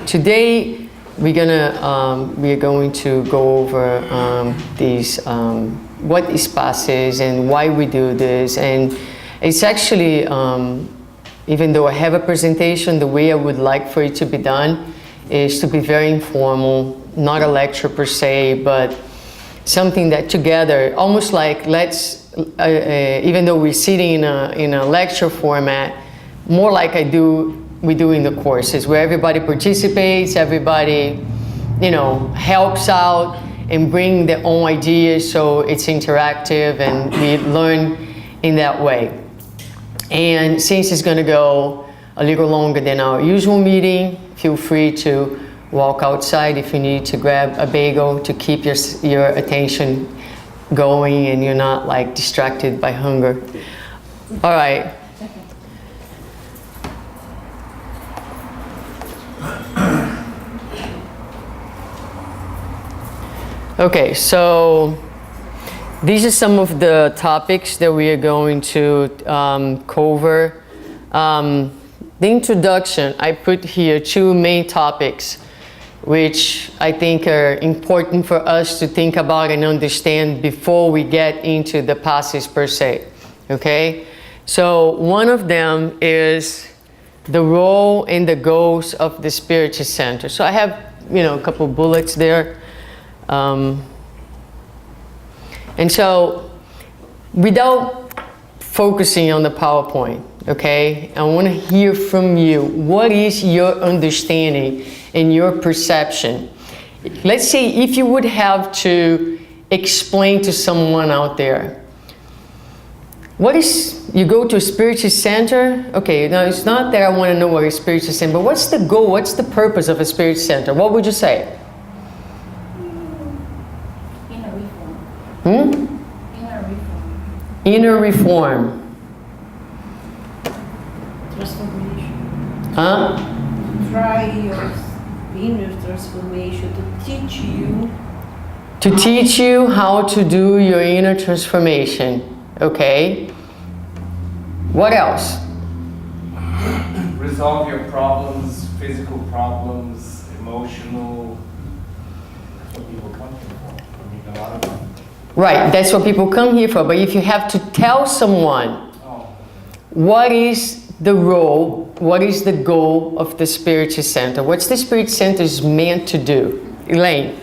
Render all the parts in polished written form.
Today we are going to go over what is passes and why we do this. And it's actually, even though I have a presentation, the way I would like for it to be done is to be very informal, not a lecture per se, but something that together, almost like even though we're sitting in a lecture format, more like we do in the courses, where everybody participates, everybody, helps out and bring their own ideas, so it's interactive and we learn in that way. And since it's going to go a little longer than our usual meeting, feel free to walk outside if you need to grab a bagel to keep your attention going and you're not like distracted by hunger. All right. Okay, so these are some of the topics that we are going to cover. The introduction, I put here 2 main topics which I think are important for us to think about and understand before we get into the passes per se. Okay, so one of them is the role and the goals of the spiritual center. So I have a couple bullets there. And so, without focusing on the PowerPoint, okay, I want to hear from you. What is your understanding and your perception? Let's say if you would have to explain to someone out there, you go to a spiritual center, okay, now it's not that I want to know what a spiritual center, but what's the goal, what's the purpose of a spiritual center? What would you say? Inner reform. Transformation. Huh? Try your inner transformation to teach you. To teach you how to do your inner transformation. Okay. What else? Resolve your problems, physical problems, emotional. That's what people come here for. A lot of them. Right, that's what people come here for. But if you have to tell someone what is the role, what is the goal of the spiritual center, what's the spiritual center is meant to do? Elaine?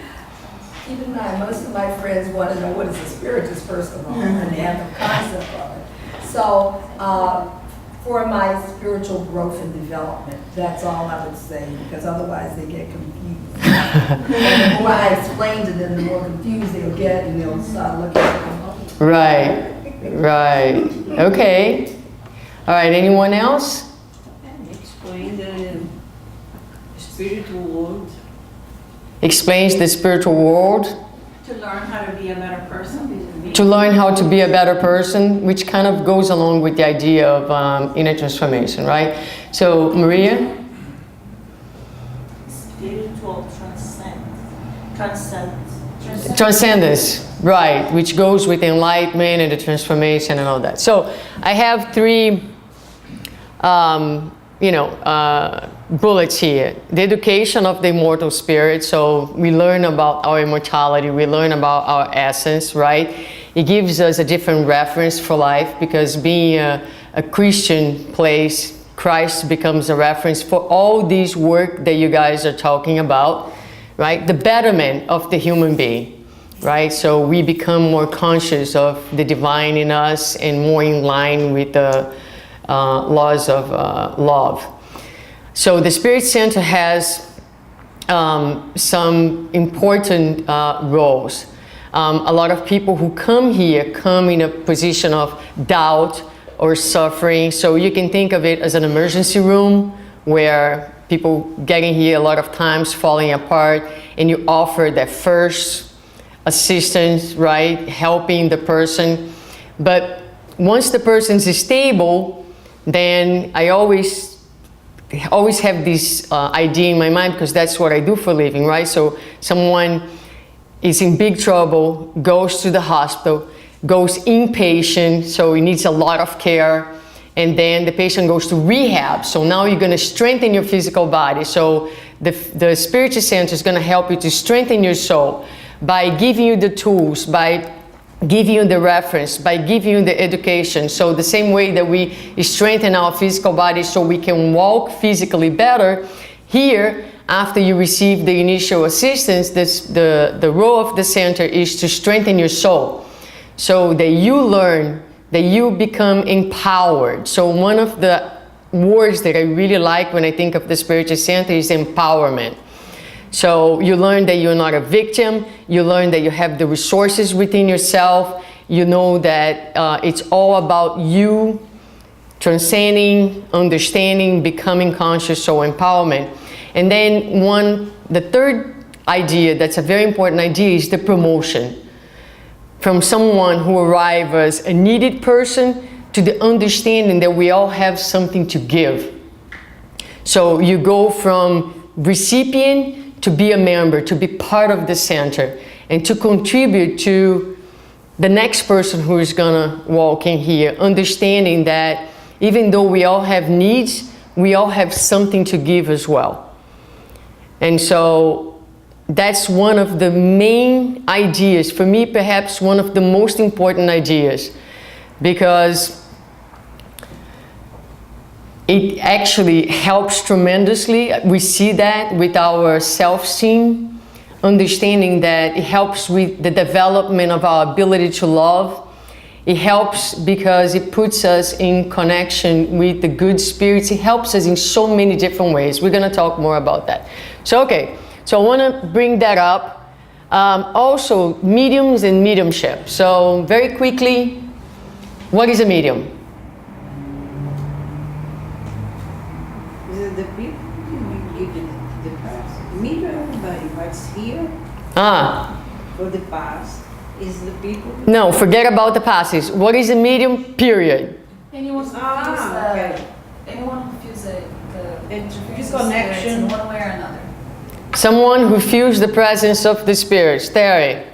Keep in mind, most of my friends want to know what is the spiritual first of all, and they have the concept of it. So, for my spiritual growth and development, that's all I would say, because otherwise they get confused. And the more I explain to them, the more confused they'll get, and they'll start looking at them. Right. Okay. All right, anyone else? Explain the spiritual world. Explains the spiritual world. To learn how to be a better person. To learn how to be a better person, which kind of goes along with the idea of inner transformation, right? So, Maria? Spiritual Transcendence, right, which goes with enlightenment and the transformation and all that. So, I have 3, bullets here. The education of the immortal spirit. So, we learn about our immortality, we learn about our essence, right? It gives us a different reference for life, because being a Christian place, Christ becomes a reference for all this work that you guys are talking about, right? The betterment of the human being, right? So we become more conscious of the divine in us and more in line with the laws of love. So the Spirit Center has some important roles. A lot of people who come here come in a position of doubt or suffering. So you can think of it as an emergency room where people getting here a lot of times falling apart, and you offer that first assistance, right? Helping the person. But once the person's stable, then I always have this idea in my mind, because that's what I do for a living, right? So someone is in big trouble, goes to the hospital, goes inpatient, so he needs a lot of care, and then the patient goes to rehab. So now you're going to strengthen your physical body. So the spiritual center is going to help you to strengthen your soul by giving you the tools, by giving you the reference, by giving you the education. So the same way that we strengthen our physical body so we can walk physically better, here, after you receive the initial assistance, the role of the center is to strengthen your soul so that you learn, that you become empowered. So one of the words that I really like when I think of the spiritual center is empowerment. So you learn that you're not a victim, you learn that you have the resources within yourself, you know that it's all about you transcending, understanding, becoming conscious, so empowerment. And then the third idea that's a very important idea is the promotion. From someone who arrives as a needed person to the understanding that we all have something to give. So you go from recipient to be a member, to be part of the center, and to contribute to the next person who is gonna walk in here, understanding that even though we all have needs, we all have something to give as well. And so that's one of the main ideas, for me perhaps one of the most important ideas, because it actually helps tremendously. We see that with our self-esteem, understanding that it helps with the development of our ability to love. It helps because it puts us in connection with the good spirits. It helps us in so many different ways. We're going to talk more about that. So, okay, so I want to bring that up. Also, mediums and mediumship. So, very quickly, what is a medium? Is it the people who give the past? Meet everybody what's here for the past is the people. No, forget about the passes. What is a medium, period? Anyone who feels okay. anyone who feels the connection in one way or another. Someone who feels the presence of the spirits. Terry.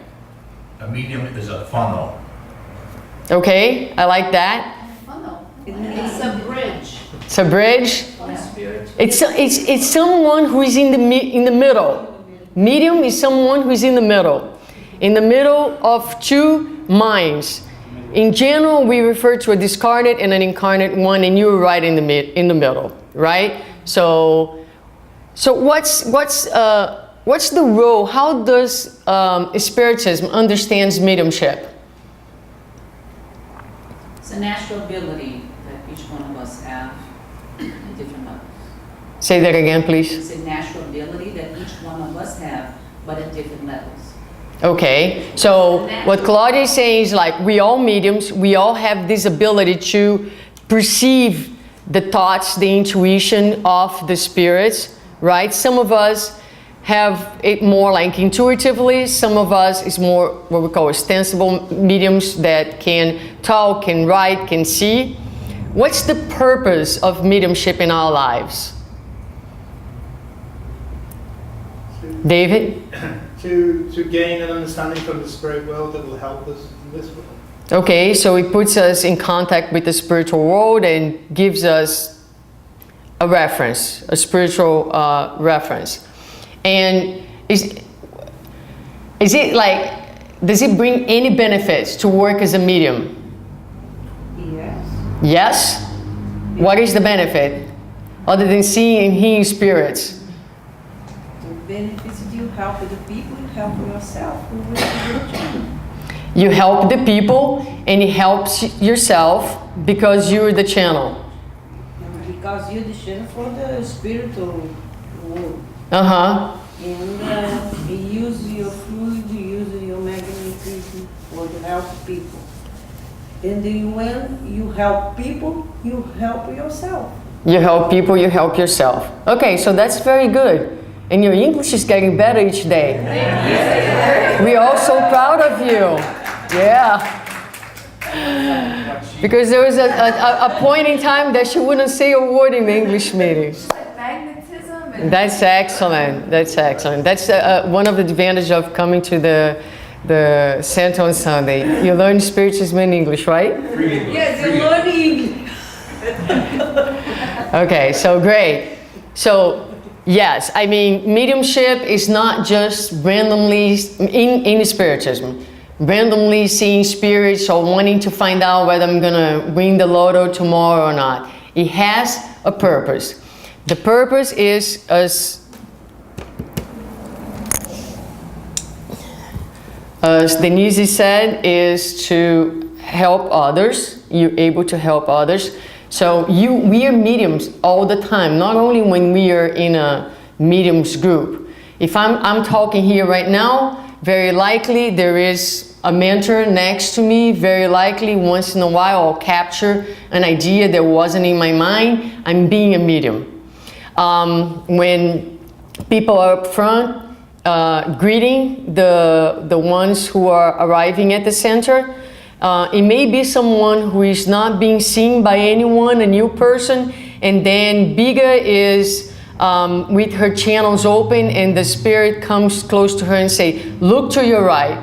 A medium is a funnel. Okay, I like that. Funnel. It's a bridge. It's a bridge. Spirit. It's someone who is in the middle. Medium is someone who is in the middle of two minds. In general, we refer to a discarnate and an incarnate one, and you're right in the middle, right? So what's the role? How does Spiritism understands mediumship? It's a natural ability that each one of us have at different levels. Say that again, please. It's a natural ability that each one of us have, but at different levels. Okay, so what Claudia is saying is like we all mediums, we all have this ability to perceive the thoughts, the intuition of the spirits, right? Some of us have it more like intuitively, some of us is more what we call ostensible mediums that can talk, can write, can see. What's the purpose of mediumship in our lives? David? To gain an understanding from the spirit world that will help us in this world. Okay, so it puts us in contact with the spiritual world and gives us a reference, a spiritual reference. And is it like, does it bring any benefits to work as a medium? Yes. Yes? What is the benefit? Other than seeing and hearing spirits? The benefits you help the people, you help yourself. You help the people and it helps yourself because you're the channel. Because you're the channel for the spiritual world. Uh-huh. And you use your fluid, you use your magnetism for to help people. And then when you help people, you help yourself. You help people, you help yourself. Okay, so that's very good. And your English is getting better each day. We are so proud of you. Yeah. Because there was a point in time that she wouldn't say a word in the English meeting. Magnetism. And That's excellent. That's excellent. That's one of the advantages of coming to the center on Sunday. You learn spiritism in English, right? Yes, you learn English. Okay, so great. So yes, I mean, mediumship is not just randomly, in spiritism, randomly seeing spirits or wanting to find out whether I'm gonna win the lotto tomorrow or not. It has a purpose. The purpose is, as Denise said, is to help others. You're able to help others. So we are mediums all the time, not only when we are in a mediums group. If I'm talking here right now, very likely there is a mentor next to me. Very likely once in a while I'll capture an idea that wasn't in my mind. I'm being a medium. When people are up front greeting the ones who are arriving at the center, it may be someone who is not being seen by anyone, a new person, and then Biga is with her channels open and the spirit comes close to her and say, look to your right.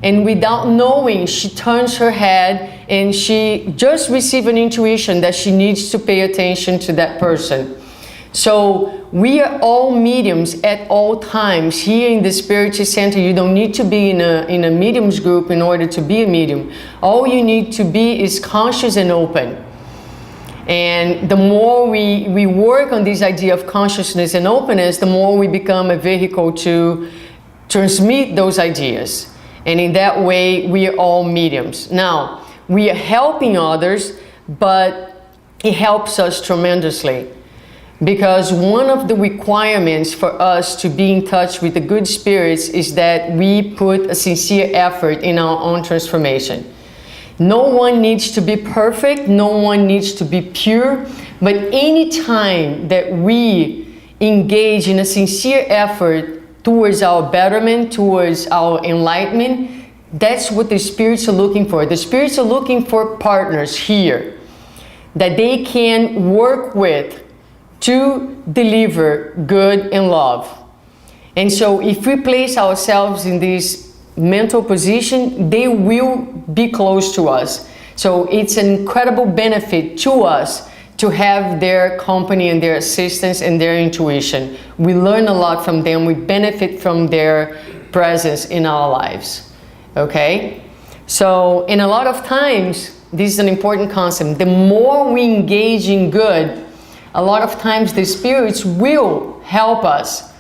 And without knowing, she turns her head and she just received an intuition that she needs to pay attention to that person. So we are all mediums at all times. Here in the Spiritual Center, you don't need to be in a mediums group in order to be a medium. All you need to be is conscious and open. And the more we work on this idea of consciousness and openness, the more we become a vehicle to transmit those ideas. And in that way, we are all mediums. Now, we are helping others, but it helps us tremendously. Because one of the requirements for us to be in touch with the good spirits is that we put a sincere effort in our own transformation. No one needs to be perfect, no one needs to be pure, but any time that we engage in a sincere effort towards our betterment, towards our enlightenment, that's what the spirits are looking for. The spirits are looking for partners here that they can work with to deliver good and love. And so if we place ourselves in this mental position, they will be close to us. So it's an incredible benefit to us to have their company and their assistance and their intuition. We learn a lot from them. We benefit from their presence in our lives. Okay? So, and a lot of times, this is an important concept. The more we engage in good, a lot of times the spirits will help us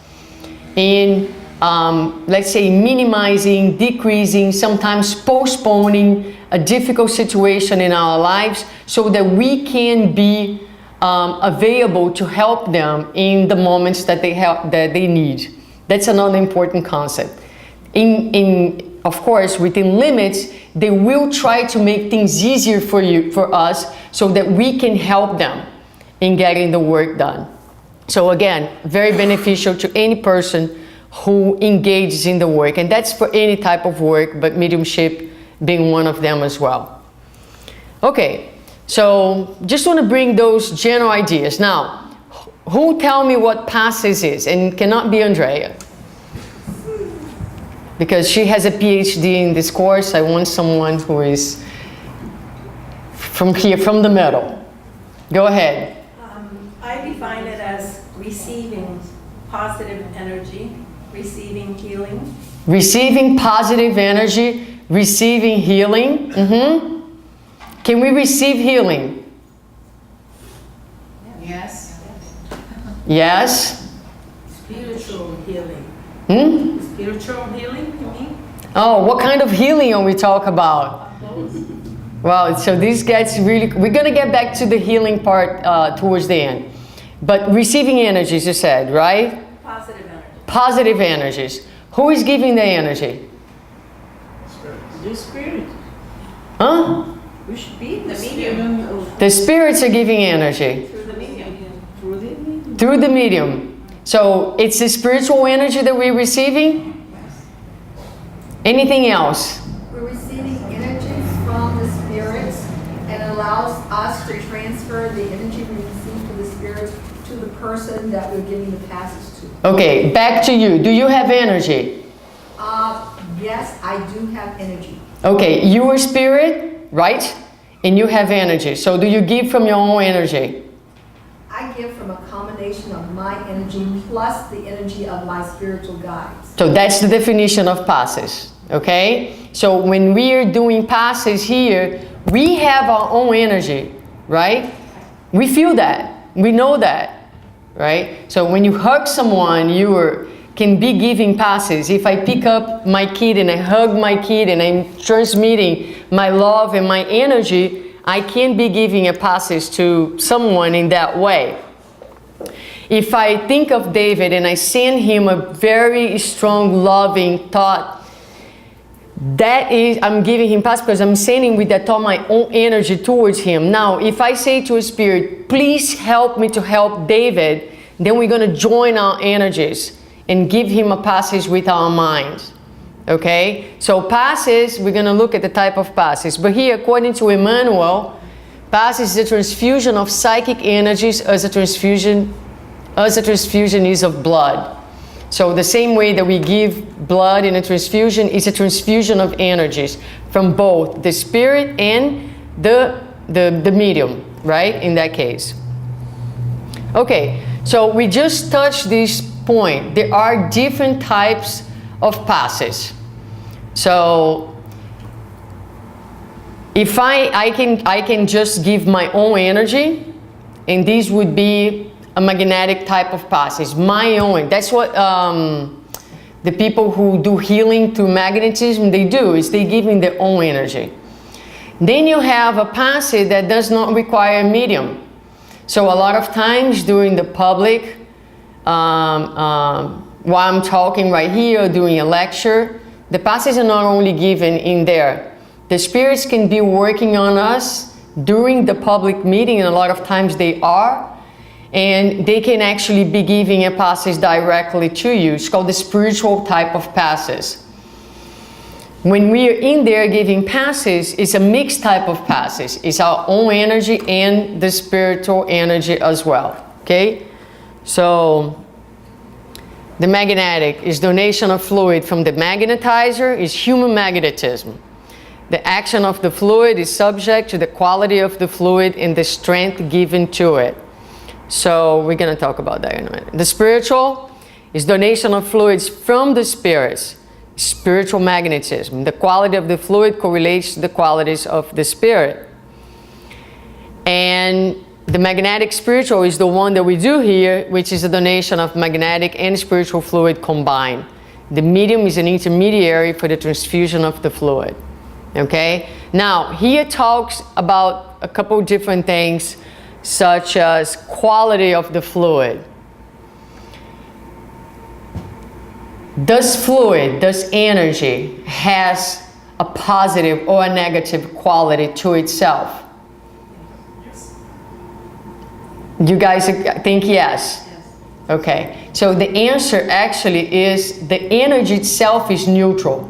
in, let's say, minimizing, decreasing, sometimes postponing a difficult situation in our lives so that we can be available to help them in the moments that they need. That's another important concept. Of course, within limits, they will try to make things easier for us so that we can help them in getting the work done. So again, very beneficial to any person who engages in the work, and that's for any type of work, but mediumship being one of them as well. Okay, so just want to bring those general ideas. Now, who tell me what passes is? And it cannot be Andrea, because she has a PhD in this course. I want someone who is from here, from the middle. Go ahead. I define it as receiving positive energy, receiving healing. Receiving positive energy, receiving healing. Can we receive healing? Yes. Yes. Spiritual healing. Spiritual healing, you mean? Oh, what kind of healing are we talking about? Well, so this gets really... We're going to get back to the healing part towards the end. But receiving energies, you said, right? Positive energy. Positive energies. Who is giving the energy? The spirit. Huh? We should be The medium. The spirits are giving energy. Through the medium. Through the medium. Through the medium. So it's the spiritual energy that we're receiving? Anything else? We're receiving energies from the spirits, and it allows us to transfer the energy we receive from the spirits to the person that we're giving the passes to. Okay, back to you. Do you have energy? Yes, I do have energy. Okay, you are spirit, right? and you have energy. So do you give from your own energy? I give from a combination of my energy plus the energy of my spiritual guides. So that's the definition of passes, okay? So when we are doing passes here, we have our own energy, right? We feel that, we know that, right? So when you hug someone, you can be giving passes. If I pick up my kid and I hug my kid and I'm transmitting my love and my energy, I can be giving a passes to someone in that way. If I think of David and I send him a very strong, loving thought, that is, I'm giving him passes because I'm sending with that thought my own energy towards him. Now, if I say to a spirit, please help me to help David, then we're going to join our energies and give him a passage with our minds. Okay, so passes, we're going to look at the type of passes. But here, according to Emmanuel, passes is a transfusion of psychic energies as a transfusion is of blood. So the same way that we give blood in a transfusion is a transfusion of energies from both the spirit and the medium, right? In that case. Okay, so we just touched this point. There are different types of passes. So if I can just give my own energy, and this would be a magnetic type of passes, my own. That's what the people who do healing through magnetism, they do, is they give in their own energy. Then you have a passage that does not require a medium. So a lot of times during the public, while I'm talking right here or doing a lecture, the passes are not only given in there. The spirits can be working on us during the public meeting, and a lot of times they are, and they can actually be giving a passage directly to you. It's called the spiritual type of passes. When we are in there giving passes, it's a mixed type of passes. It's our own energy and the spiritual energy as well. Okay? So the magnetic is donation of fluid from the magnetizer, is human magnetism. The action of the fluid is subject to the quality of the fluid and the strength given to it. So we're going to talk about that in a minute. The spiritual is donation of fluids from the spirits. Spiritual magnetism. The quality of the fluid correlates to the qualities of the spirit. And the magnetic spiritual is the one that we do here, which is a donation of magnetic and spiritual fluid combined. The medium is an intermediary for the transfusion of the fluid. Okay? Now, here talks about a couple different things, such as quality of the fluid. Does energy has a positive or a negative quality to itself? Yes. You guys think yes? Okay. So the answer actually is the energy itself is neutral.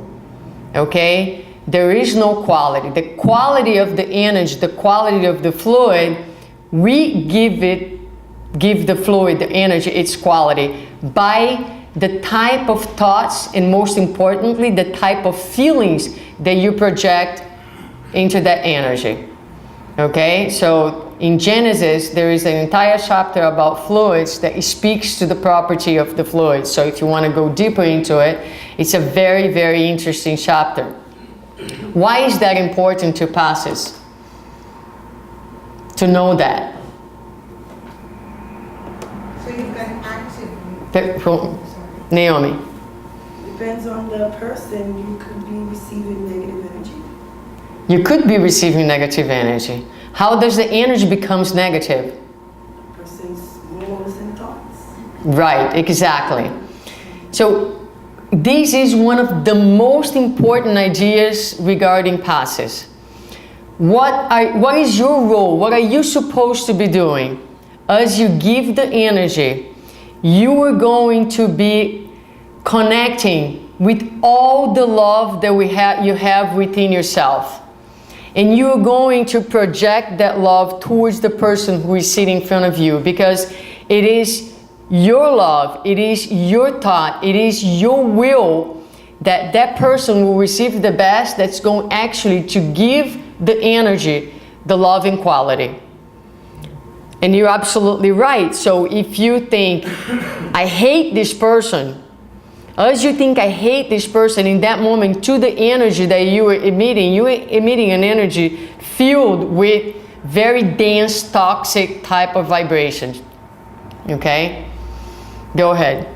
Okay? There is no quality. The quality of the energy, the quality of the fluid, we give the fluid, the energy, its quality by the type of thoughts, and most importantly, the type of feelings that you project into that energy. Okay, so in Genesis, there is an entire chapter about fluids that speaks to the property of the fluids. So if you want to go deeper into it, it's a very, very interesting chapter. Why is that important to passes? To know that. So you've got active. Naomi. Depends on the person, you could be receiving negative energy. You could be receiving negative energy. How does the energy becomes negative? The person's morals and thoughts. Right, exactly. So this is one of the most important ideas regarding passes. What is your role? What are you supposed to be doing? As you give the energy, you are going to be connecting with all the love that you have within yourself. And you're going to project that love towards the person who is sitting in front of you, because it is your love, it is your thought, it is your will that person will receive the best, that's going actually to give the energy the loving quality. And you're absolutely right. So if you think, I hate this person, as you think I hate this person, in that moment, to the energy that you were emitting an energy filled with very dense, toxic type of vibrations. Okay? Go ahead.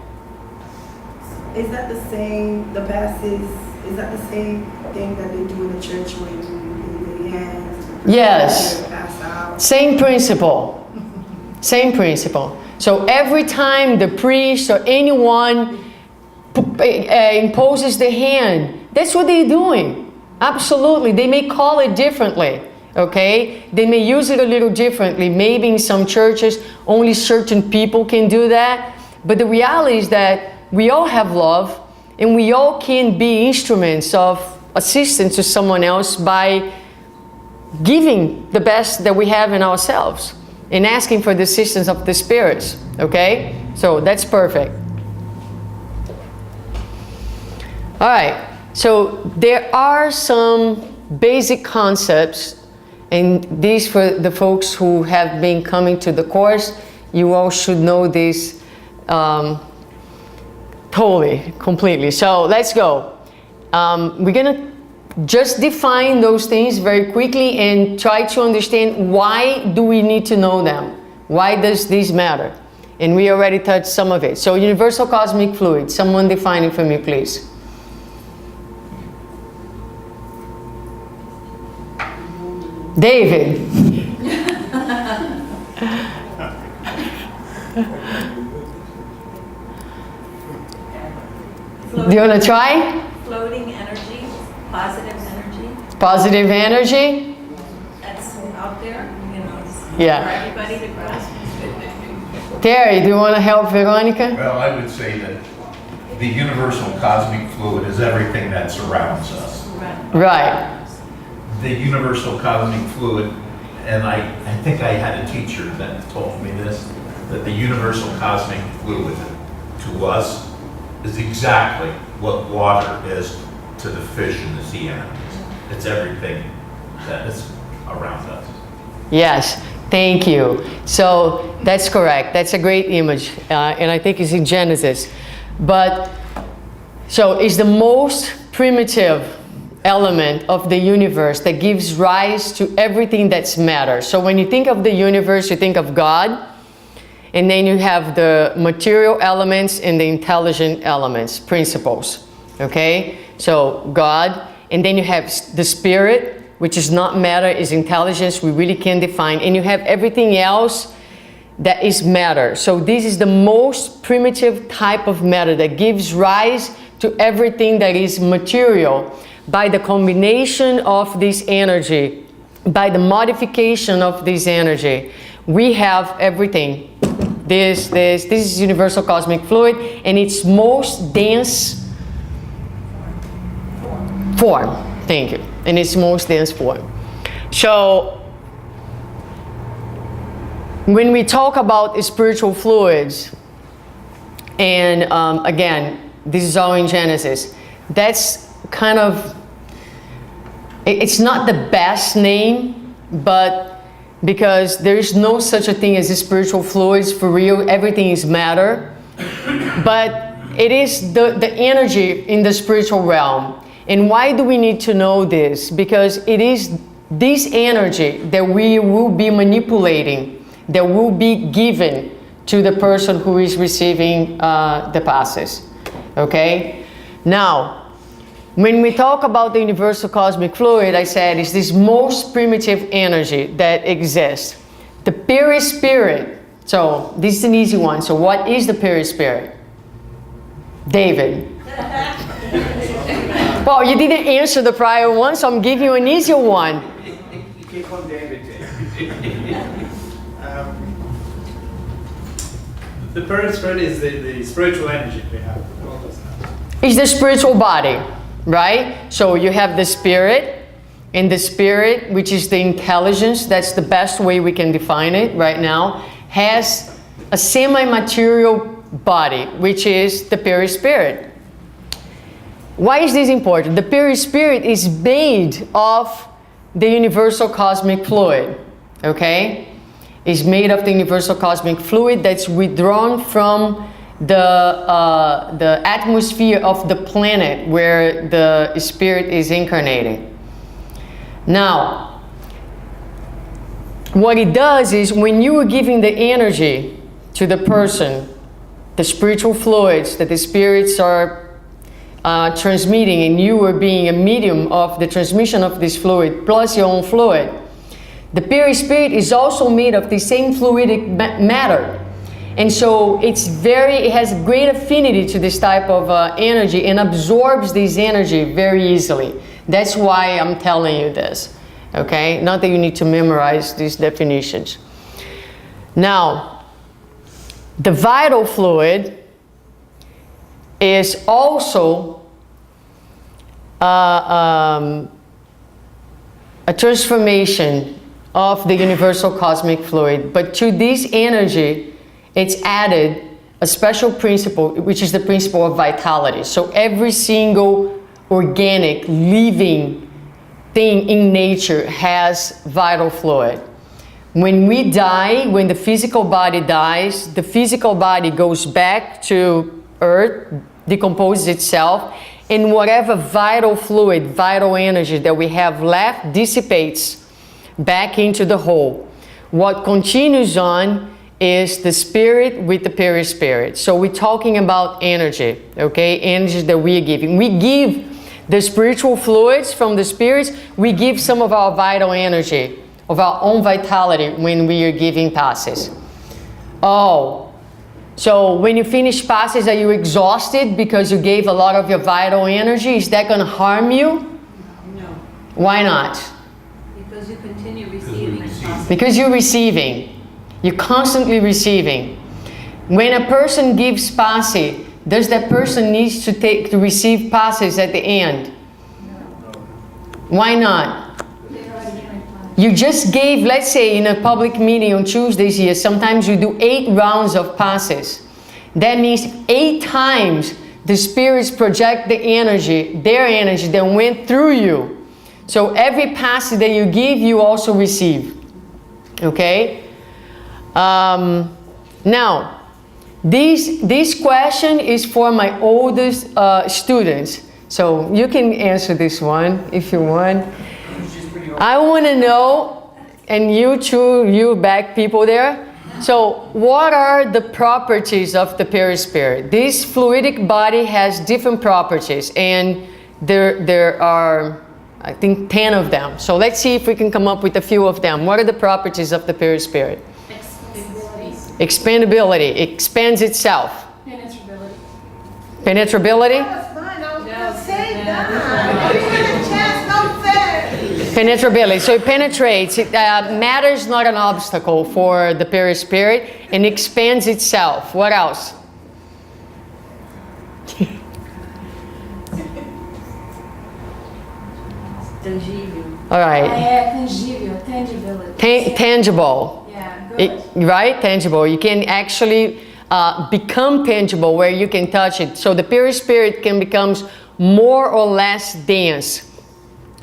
Is that the same, the passes, is that the same thing that they do in the church when you lay hands? Yes. Pass out? Same principle. Same principle. So every time the priest or anyone imposes the hand, that's what they're doing. Absolutely. They may call it differently. Okay? They may use it a little differently. Maybe in some churches, only certain people can do that. But the reality is that we all have love, and we all can be instruments of assistance to someone else by giving the best that we have in ourselves and asking for the assistance of the spirits. Okay? So that's perfect. All right. So there are some basic concepts, and these for the folks who have been coming to the course, you all should know this totally, completely. So let's go. We're gonna just define those things very quickly and try to understand why do we need to know them? Why does this matter? And we already touched some of it. So universal cosmic fluid, someone define it for me, please. David. Do you want to try? Floating energy, positive energy. Positive energy? That's out there, you know, it's Yeah. for everybody to grasp. Terry, do you want to help Veronica? Well, I would say that the universal cosmic fluid is everything that surrounds us. Right. The universal cosmic fluid, and I think I had a teacher that told me this, that the universal cosmic fluid to us is exactly what water is to the fish and the sea animals. It's everything that is around us. Yes, thank you. So that's correct. That's a great image, and I think it's in Genesis. But so it's the most primitive element of the universe that gives rise to everything that's matter. So when you think of the universe, you think of God, and then you have the material elements and the intelligent elements, principles. Okay? So God, and then you have the spirit, which is not matter, is intelligence, we really can define, and you have everything else that is matter. So this is the most primitive type of matter that gives rise to everything that is material. By the combination of this energy, by the modification of this energy, we have everything. This is universal cosmic fluid, and its most dense form. Thank you. In its most dense form. So, when we talk about spiritual fluids, and again, this is all in Genesis, that's kind of, it's not the best name, but because there is no such a thing as spiritual fluids for real, everything is matter, but it is the energy in the spiritual realm. And why do we need to know this? Because it is this energy that we will be manipulating, that will be given to the person who is receiving the passes. Okay? Now, when we talk about the universal cosmic fluid, I said it's this most primitive energy that exists. The perispirit. So this is an easy one. So what is the perispirit? David. Well, you didn't answer the prior one, so I'm giving you an easier one. Keep on David. The perispirit is the spiritual energy we have. It's the spiritual body. Right? So you have the spirit, and the spirit, which is the intelligence, that's the best way we can define it right now, has a semi-material body, which is the perispirit. Why is this important? The perispirit is made of the universal cosmic fluid, okay? Is made of the universal cosmic fluid that's withdrawn from the atmosphere of the planet where the spirit is incarnating. Now, what it does is when you are giving the energy to the person, the spiritual fluids that the spirits are transmitting, and you are being a medium of the transmission of this fluid plus your own fluid, the perispirit is also made of the same fluidic matter. And so it has great affinity to this type of energy and absorbs this energy very easily. That's why I'm telling you this, okay? Not that you need to memorize these definitions. Now, the vital fluid is also a transformation of the universal cosmic fluid, but to this energy it's added a special principle, which is the principle of vitality. So every single organic living thing in nature has vital fluid. When we die, when the physical body dies, the physical body goes back to earth, decomposes itself, and whatever vital fluid, vital energy that we have left dissipates back into the whole. What continues on is the spirit with the perispirit. So we're talking about energy, okay? Energy that we are giving. We give the spiritual fluids from the spirits, we give some of our vital energy, of our own vitality when we are giving passes. Oh, so when you finish passes, are you exhausted because you gave a lot of your vital energy? Is that going to harm you? No, Why not? because you continue receiving. Because you're receiving. You're constantly receiving. When a person gives passe, does that person need to receive passes at the end? Why not? You just gave, let's say in a public meeting on Tuesdays here, sometimes you do 8 rounds of passes. That means 8 times the spirits project the energy, their energy that went through you. So every passe that you give, you also receive. Okay? Now, this question is for my oldest students. So you can answer this one if you want. I want to know, and you too, you back people there. So what are the properties of the perispirit? This fluidic body has different properties, and there are, I think, 10 of them. So let's see if we can come up with a few of them. What are the properties of the perispirit? Expandability. It expands itself. Penetrability. Penetrability. That was mine. I was going to say that. Give me the chance, no fair. Penetrability. So it penetrates. Matter is not an obstacle for the perispirit, and expands itself. What else? Tangível. All right. Tangível, tangibility. Tangible. Yeah, good. Right? Tangible. You can actually become tangible where you can touch it. So the perispirit can become more or less dense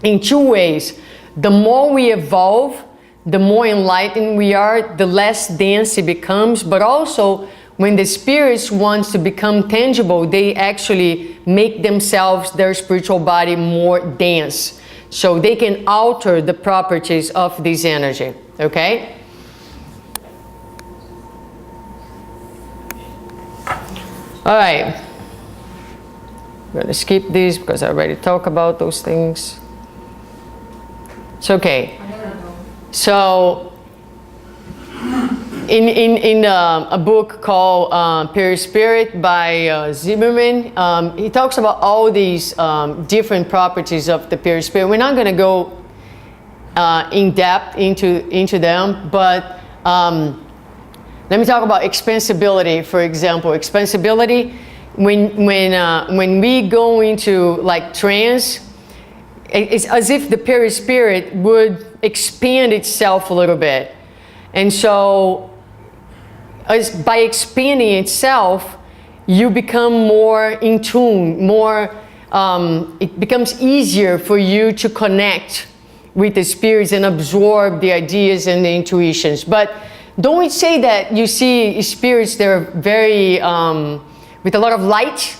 in 2 ways. The more we evolve, the more enlightened we are, the less dense it becomes. But also, when the spirits want to become tangible, they actually make themselves, their spiritual body, more dense. So they can alter the properties of this energy. Okay? All right. I'm going to skip these because I already talked about those things. It's okay. So, in a book called Perispirit by Zimmerman, he talks about all these different properties of the perispirit. We're not going to go in depth into them, but let me talk about expansibility, for example. Expansibility, when we go into like trance, it's as if the perispirit would expand itself a little bit. And so, by expanding itself, you become more in tune, it becomes easier for you to connect with the spirits and absorb the ideas and the intuitions. But don't say that you see spirits that are very, with a lot of light.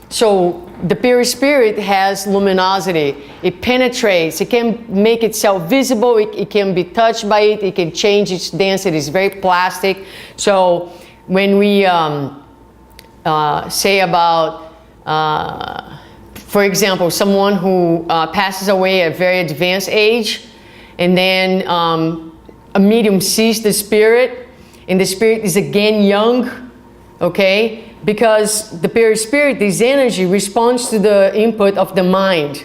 So the perispirit has luminosity. It penetrates. It can make itself visible. It can be touched by it. It can change its density. It's very plastic. So when we say about, for example, someone who passes away at a very advanced age, and then a medium sees the spirit, and the spirit is again young, okay? Because the perispirit, this energy, responds to the input of the mind.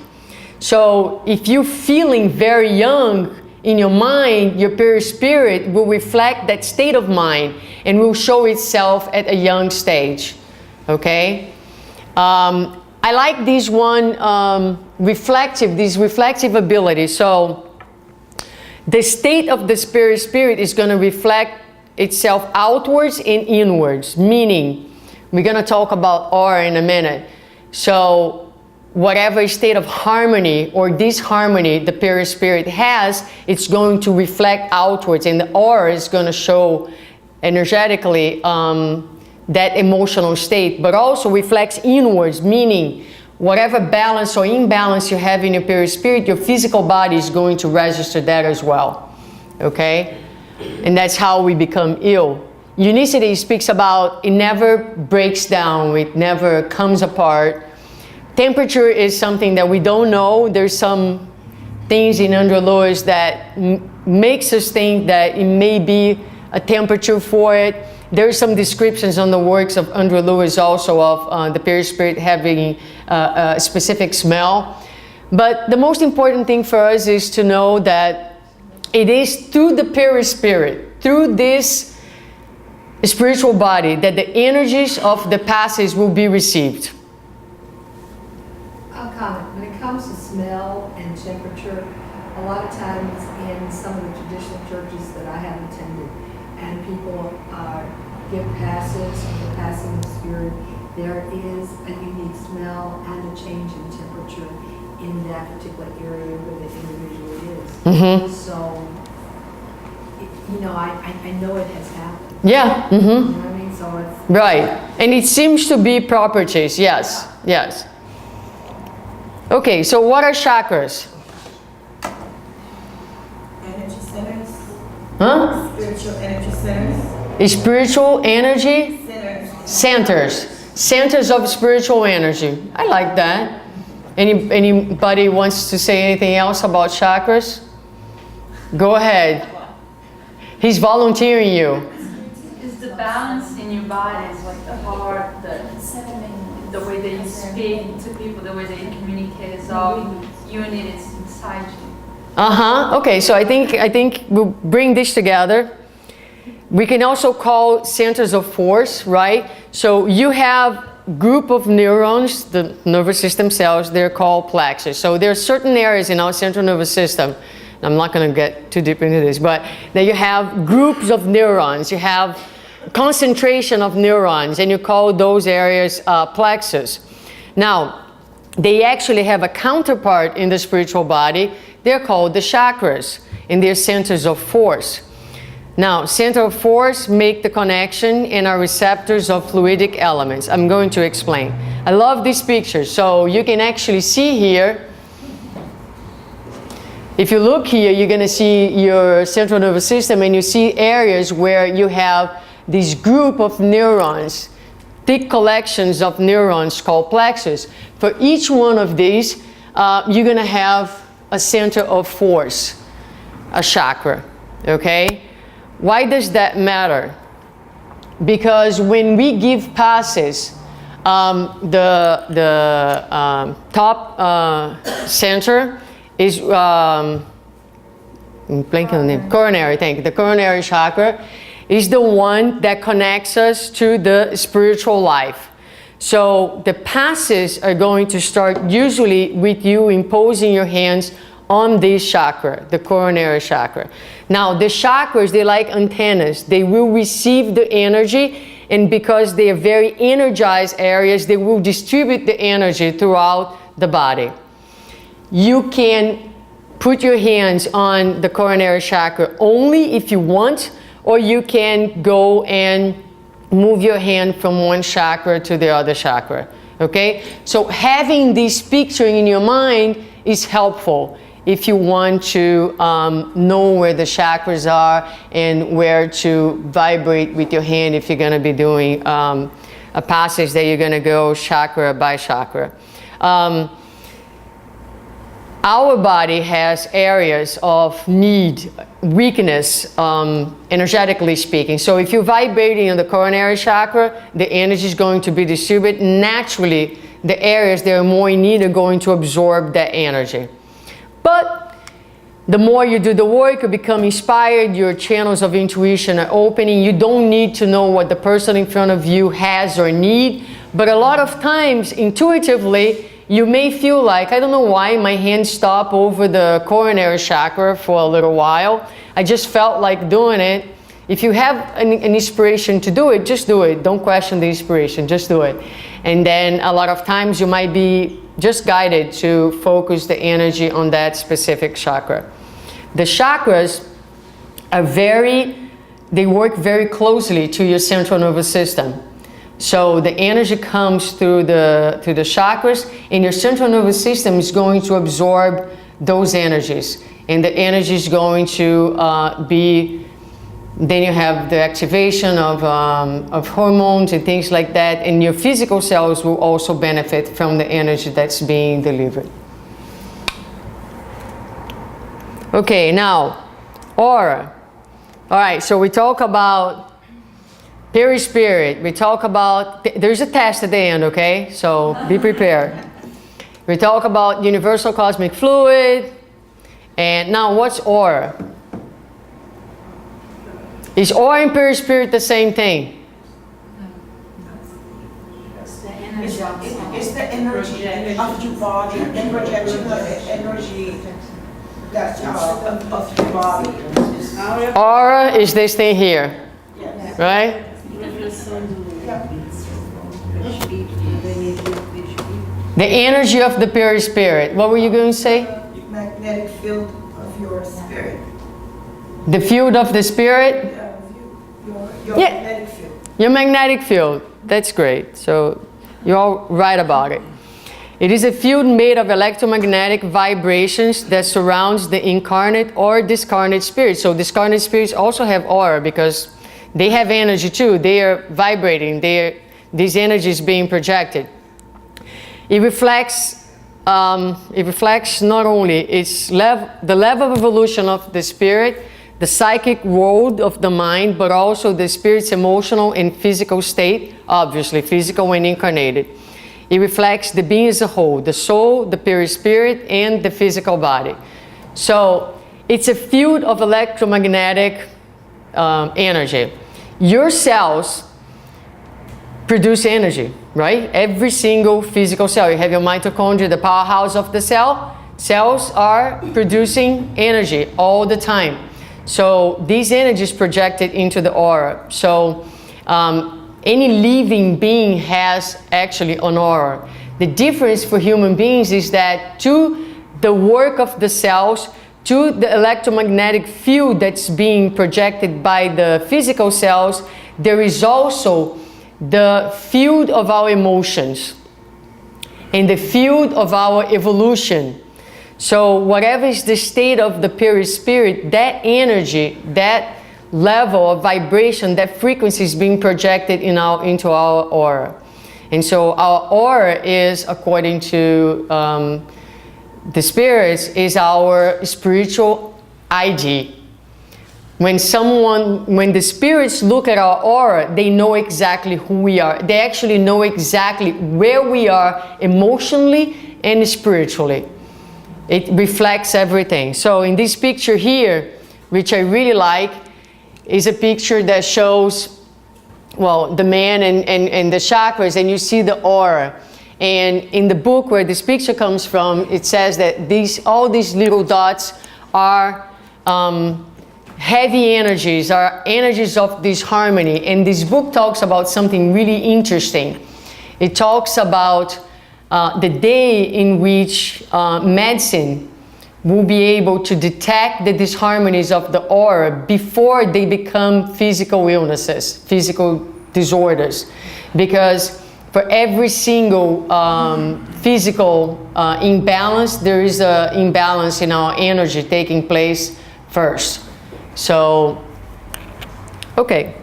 So if you're feeling very young in your mind, your perispirit will reflect that state of mind and will show itself at a young stage, okay? I like this one, this reflective ability. So the state of the spirit is going to reflect itself outwards and inwards, meaning we're going to talk about aura in a minute. So whatever state of harmony or disharmony the perispirit has, it's going to reflect outwards, and the aura is going to show energetically that emotional state, but also reflects inwards, meaning whatever balance or imbalance you have in your perispirit, your physical body is going to register that as well, okay? And that's how we become ill. Unicity speaks about it never breaks down, it never comes apart. Temperature is something that we don't know. There's some things in Andrew Lewis that makes us think that it may be a temperature for it. There's some descriptions on the works of Andrew Lewis also of the perispirit having a specific smell. But the most important thing for us is to know that it is through the perispirit, through this spiritual body, that the energies of the passes will be received. I'll comment. When it comes to smell and temperature, a lot of times in some of the traditional churches that I have attended, and people give passes or the passing of spirit, there is a unique smell and a change in temperature in that particular area where the individual is. Mm-hmm. So, you know, I know it has happened. Yeah. Mm-hmm. You know what I mean? So it's right. And it seems to be properties. Yes. Yes. Okay, so what are chakras? Energy centers. Huh? Spiritual energy centers. Spiritual energy Centers. centers of spiritual energy. I like that. Anybody wants to say anything else about chakras? Go ahead. He's volunteering you. Is the balance in your body, is like the heart, the way that you speak to people, the way that you communicate is all unit, it's inside you. Okay, so I think we'll bring this together. We can also call centers of force, right? So you have group of neurons, the nervous system cells, they're called plexus. So there are certain areas in our central nervous system, I'm not going to get too deep into this, but that you have groups of neurons, you have concentration of neurons, and you call those areas plexus. Now, they actually have a counterpart in the spiritual body. They're called the chakras, and they're centers of force. Now, center of force make the connection and are receptors of fluidic elements. I'm going to explain. I love this picture. So you can actually see here, if you look here, you're going to see your central nervous system, and you see areas where you have this group of neurons, thick collections of neurons called plexus. For each one of these, you're going to have a center of force, a chakra, okay? Why does that matter? Because when we give passes, the top center is I'm blanking on the name. Coronary, thank you. The coronary chakra is the one that connects us to the spiritual life. So the passes are going to start usually with you imposing your hands on this chakra, the coronary chakra. Now the chakras, they're like antennas. They will receive the energy, and because they are very energized areas, they will distribute the energy throughout the body. You can put your hands on the coronary chakra only if you want, or you can go and move your hand from one chakra to the other chakra. Okay? So having this picture in your mind is helpful if you want to know where the chakras are and where to vibrate with your hand if you're going to be doing a passage that you're going to go chakra by chakra. Our body has areas of need, weakness, energetically speaking. So if you're vibrating in the coronary chakra, the energy is going to be distributed. Naturally, the areas that are more in need are going to absorb that energy. But the more you do the work, you become inspired, your channels of intuition are opening. You don't need to know what the person in front of you has or need. But a lot of times, intuitively, you may feel like, I don't know why, my hands stop over the coronary chakra for a little while. I just felt like doing it. If you have an inspiration to do it, just do it. Don't question the inspiration, just do it. And then a lot of times you might be just guided to focus the energy on that specific chakra. The chakras are they work very closely to your central nervous system. So the energy comes through the chakras, and your central nervous system is going to absorb those energies. And the energy is going to then you have the activation of hormones and things like that, and your physical cells will also benefit from the energy that's being delivered. Okay, now, aura. All right, so we talk about perispirit. We talk about, there's a test at the end, okay? So be prepared. We talk about universal cosmic fluid. And now, what's aura? Is aura and perispirit the same thing? It's the energy of It's the energy of your body, the projection of the energy that's of your body. Aura is this thing here, right? The energy of the perispirit. What were you going to say? Magnetic field of your spirit. The field of the spirit? Your Yeah. magnetic field. Your magnetic field. That's great. So you're all right about it. It is a field made of electromagnetic vibrations that surrounds the incarnate or discarnate spirit. So discarnate spirits also have aura because they have energy too. They are vibrating. This energy is being projected. It reflects not only the level of evolution of the spirit, the psychic world of the mind, but also the spirit's emotional and physical state, obviously physical and incarnated. It reflects the being as a whole, the soul, the perispirit, and the physical body. So it's a field of electromagnetic energy. Your cells produce energy, right? Every single physical cell. You have your mitochondria, the powerhouse of the cell. Cells are producing energy all the time. So this energy is projected into the aura. So any living being has actually an aura. The difference for human beings is that to the work of the cells, to the electromagnetic field that's being projected by the physical cells, there is also the field of our emotions and the field of our evolution. So whatever is the state of the perispirit, that energy, that level of vibration, that frequency is being projected into our aura. And so our aura is, according to the spirits, is our spiritual ID. When the spirits look at our aura, they know exactly who we are. They actually know exactly where we are emotionally and spiritually. It reflects everything. So in this picture here, which I really like, is a picture that shows, well, the man and the chakras, and you see the aura. And in the book where this picture comes from, it says that all these little dots are heavy energies, are energies of this harmony. And this book talks about something really interesting. It talks about the day in which medicine will be able to detect the disharmonies of the aura before they become physical illnesses, physical disorders. Because for every single physical imbalance, there is an imbalance in our energy taking place first. So, okay.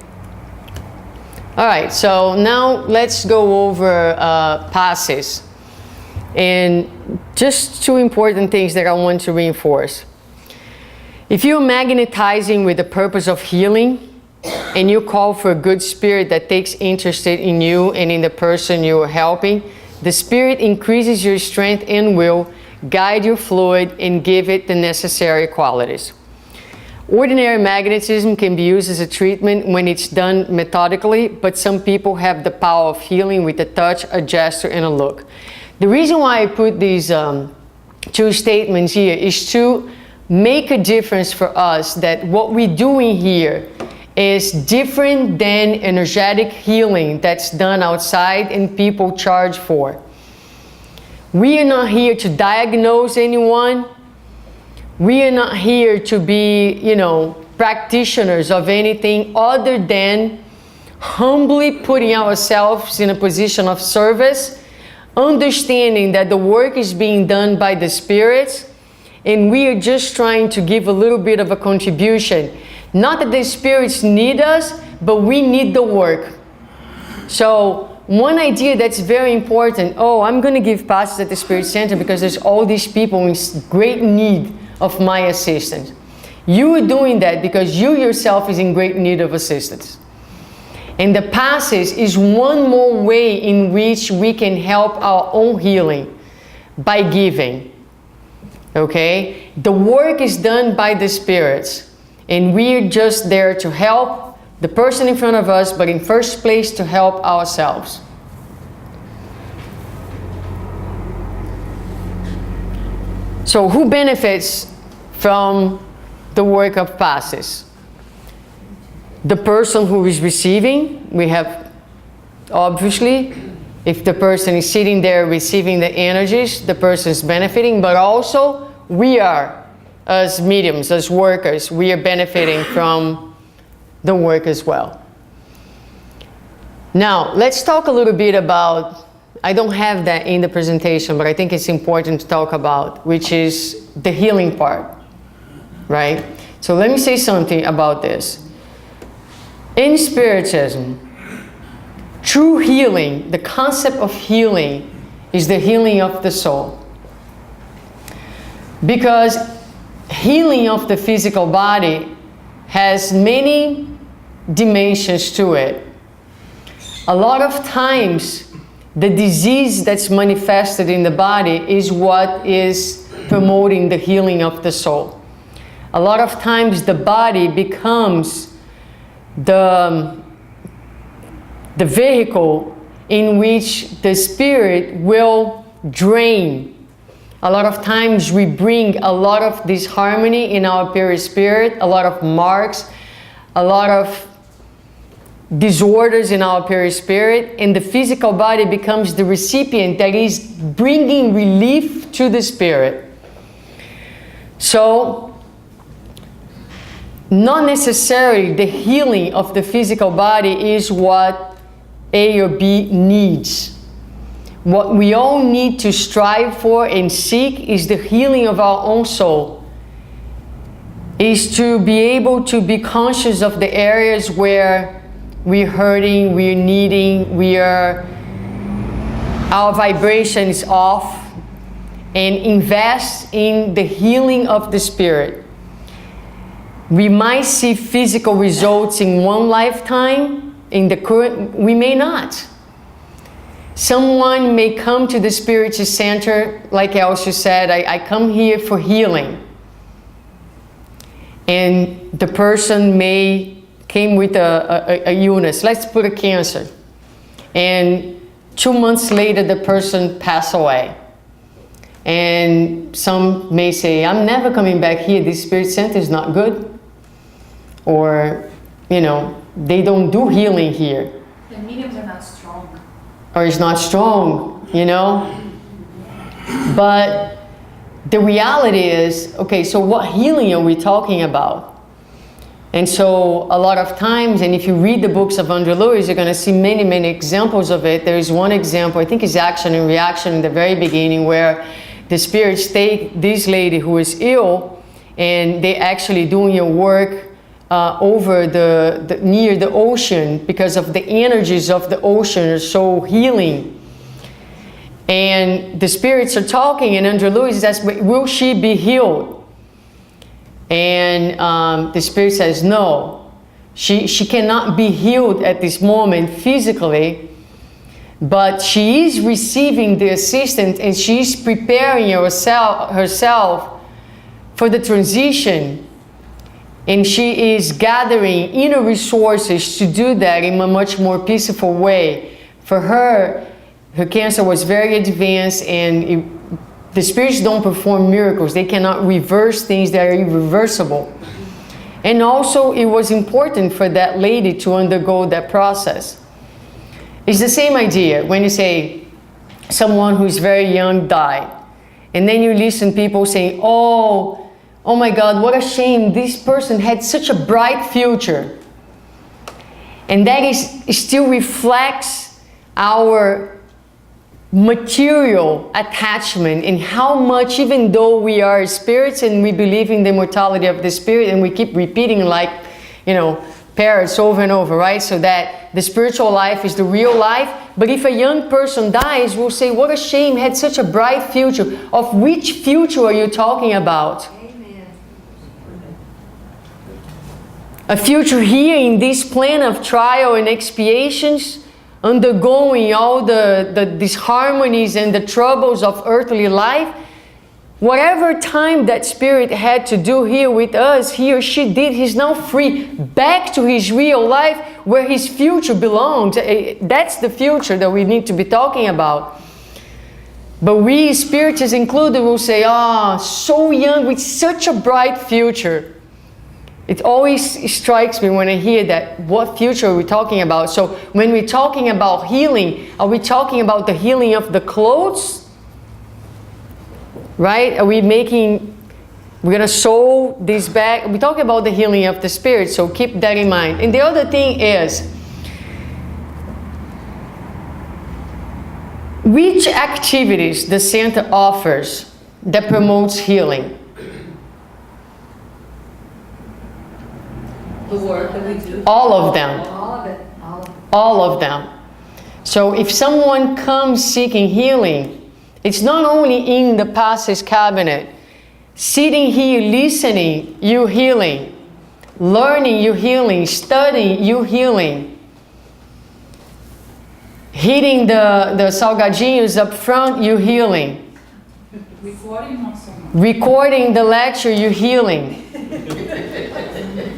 All right, so now let's go over passes. And just two important things that I want to reinforce. If you're magnetizing with the purpose of healing, and you call for a good spirit that takes interest in you and in the person you are helping, the spirit increases your strength and will, guide your fluid, and give it the necessary qualities. Ordinary magnetism can be used as a treatment when it's done methodically, but some people have the power of healing with a touch, a gesture, and a look. The reason why I put these two statements here is to make a difference for us that what we're doing here is different than energetic healing that's done outside and people charge for. We are not here to diagnose anyone. We are not here to be, practitioners of anything other than humbly putting ourselves in a position of service, understanding that the work is being done by the spirits, and we are just trying to give a little bit of a contribution. Not that the spirits need us, but we need the work. So one idea that's very important, I'm going to give passes at the Spirit Center because there's all these people in great need of my assistance. You are doing that because you yourself is in great need of assistance. And the passes is one more way in which we can help our own healing by giving. Okay? The work is done by the spirits. And we're just there to help the person in front of us, but in first place to help ourselves. So who benefits from the work of passes? The person who is receiving. We have, obviously, if the person is sitting there receiving the energies, the person is benefiting, but also we are, as mediums, as workers, we are benefiting from the work as well. Now, let's talk a little bit about, I don't have that in the presentation, but I think it's important to talk about, which is the healing part, right? So let me say something about this. In Spiritism, true healing, the concept of healing, is the healing of the soul. Because healing of the physical body has many dimensions to it. A lot of times, the disease that's manifested in the body is what is promoting the healing of the soul. A lot of times, the body becomes the vehicle in which the spirit will drain. A lot of times we bring a lot of disharmony in our perispirit, a lot of marks, a lot of disorders in our perispirit, and the physical body becomes the recipient that is bringing relief to the spirit. So, not necessarily the healing of the physical body is what A or B needs. What we all need to strive for and seek is the healing of our own soul. Is to be able to be conscious of the areas where we're hurting, we're needing, our vibration is off, and invest in the healing of the spirit. We might see physical results in one lifetime, in the current, we may not. Someone may come to the Spiritual Center, like Elsie said, I come here for healing. And the person came with a illness, let's put a cancer. And 2 months later, the person passed away. And some may say, I'm never coming back here, this Spirit Center is not good. Or, they don't do healing here. The mediums are not strong. Or it's not strong, But the reality is, okay, so what healing are we talking about? And so a lot of times, and if you read the books of Andrew Lewis, you're going to see many, many examples of it. There is one example, I think it's Action and Reaction in the very beginning, where the spirits take this lady who is ill, and they actually doing a work over near the ocean, because of the energies of the ocean are so healing. And the spirits are talking, and Andrew Lewis asks, will she be healed? And the spirit says, no, she cannot be healed at this moment physically, but she is receiving the assistance, and she is preparing herself for the transition, and she is gathering inner resources to do that in a much more peaceful way. For her, her cancer was very advanced, and the spirits don't perform miracles. They cannot reverse things that are irreversible. And also, it was important for that lady to undergo that process. It's the same idea when you say someone who's very young died, and then you listen to people saying, oh my God, what a shame, this person had such a bright future. And that still reflects our material attachment, and how much, even though we are spirits and we believe in the immortality of the spirit, and we keep repeating like, parrots over and over, right? So that the spiritual life is the real life. But if a young person dies, we'll say, what a shame, had such a bright future. Of which future are you talking about? Amen. A future here in this plane of trial and expiations, undergoing all the disharmonies and the troubles of earthly life. Whatever time that spirit had to do here with us, he or she did, he's now free back to his real life where his future belongs. That's the future that we need to be talking about. But we, spirits included, will say, so young with such a bright future. It always strikes me when I hear that, what future are we talking about? So when we're talking about healing, are we talking about the healing of the clothes? Right? Are we we're going to sew this back? We're talking about the healing of the spirit, so keep that in mind. And the other thing is, which activities the center offers that promotes healing? The work that we do. All of them. All of it. All of them. So if someone comes seeking healing, it's not only in the passe's cabinet. Sitting here listening, you healing. Learning, you healing. Studying, you healing. Hitting the salgadinhos up front, you healing. Recording the lecture, you healing.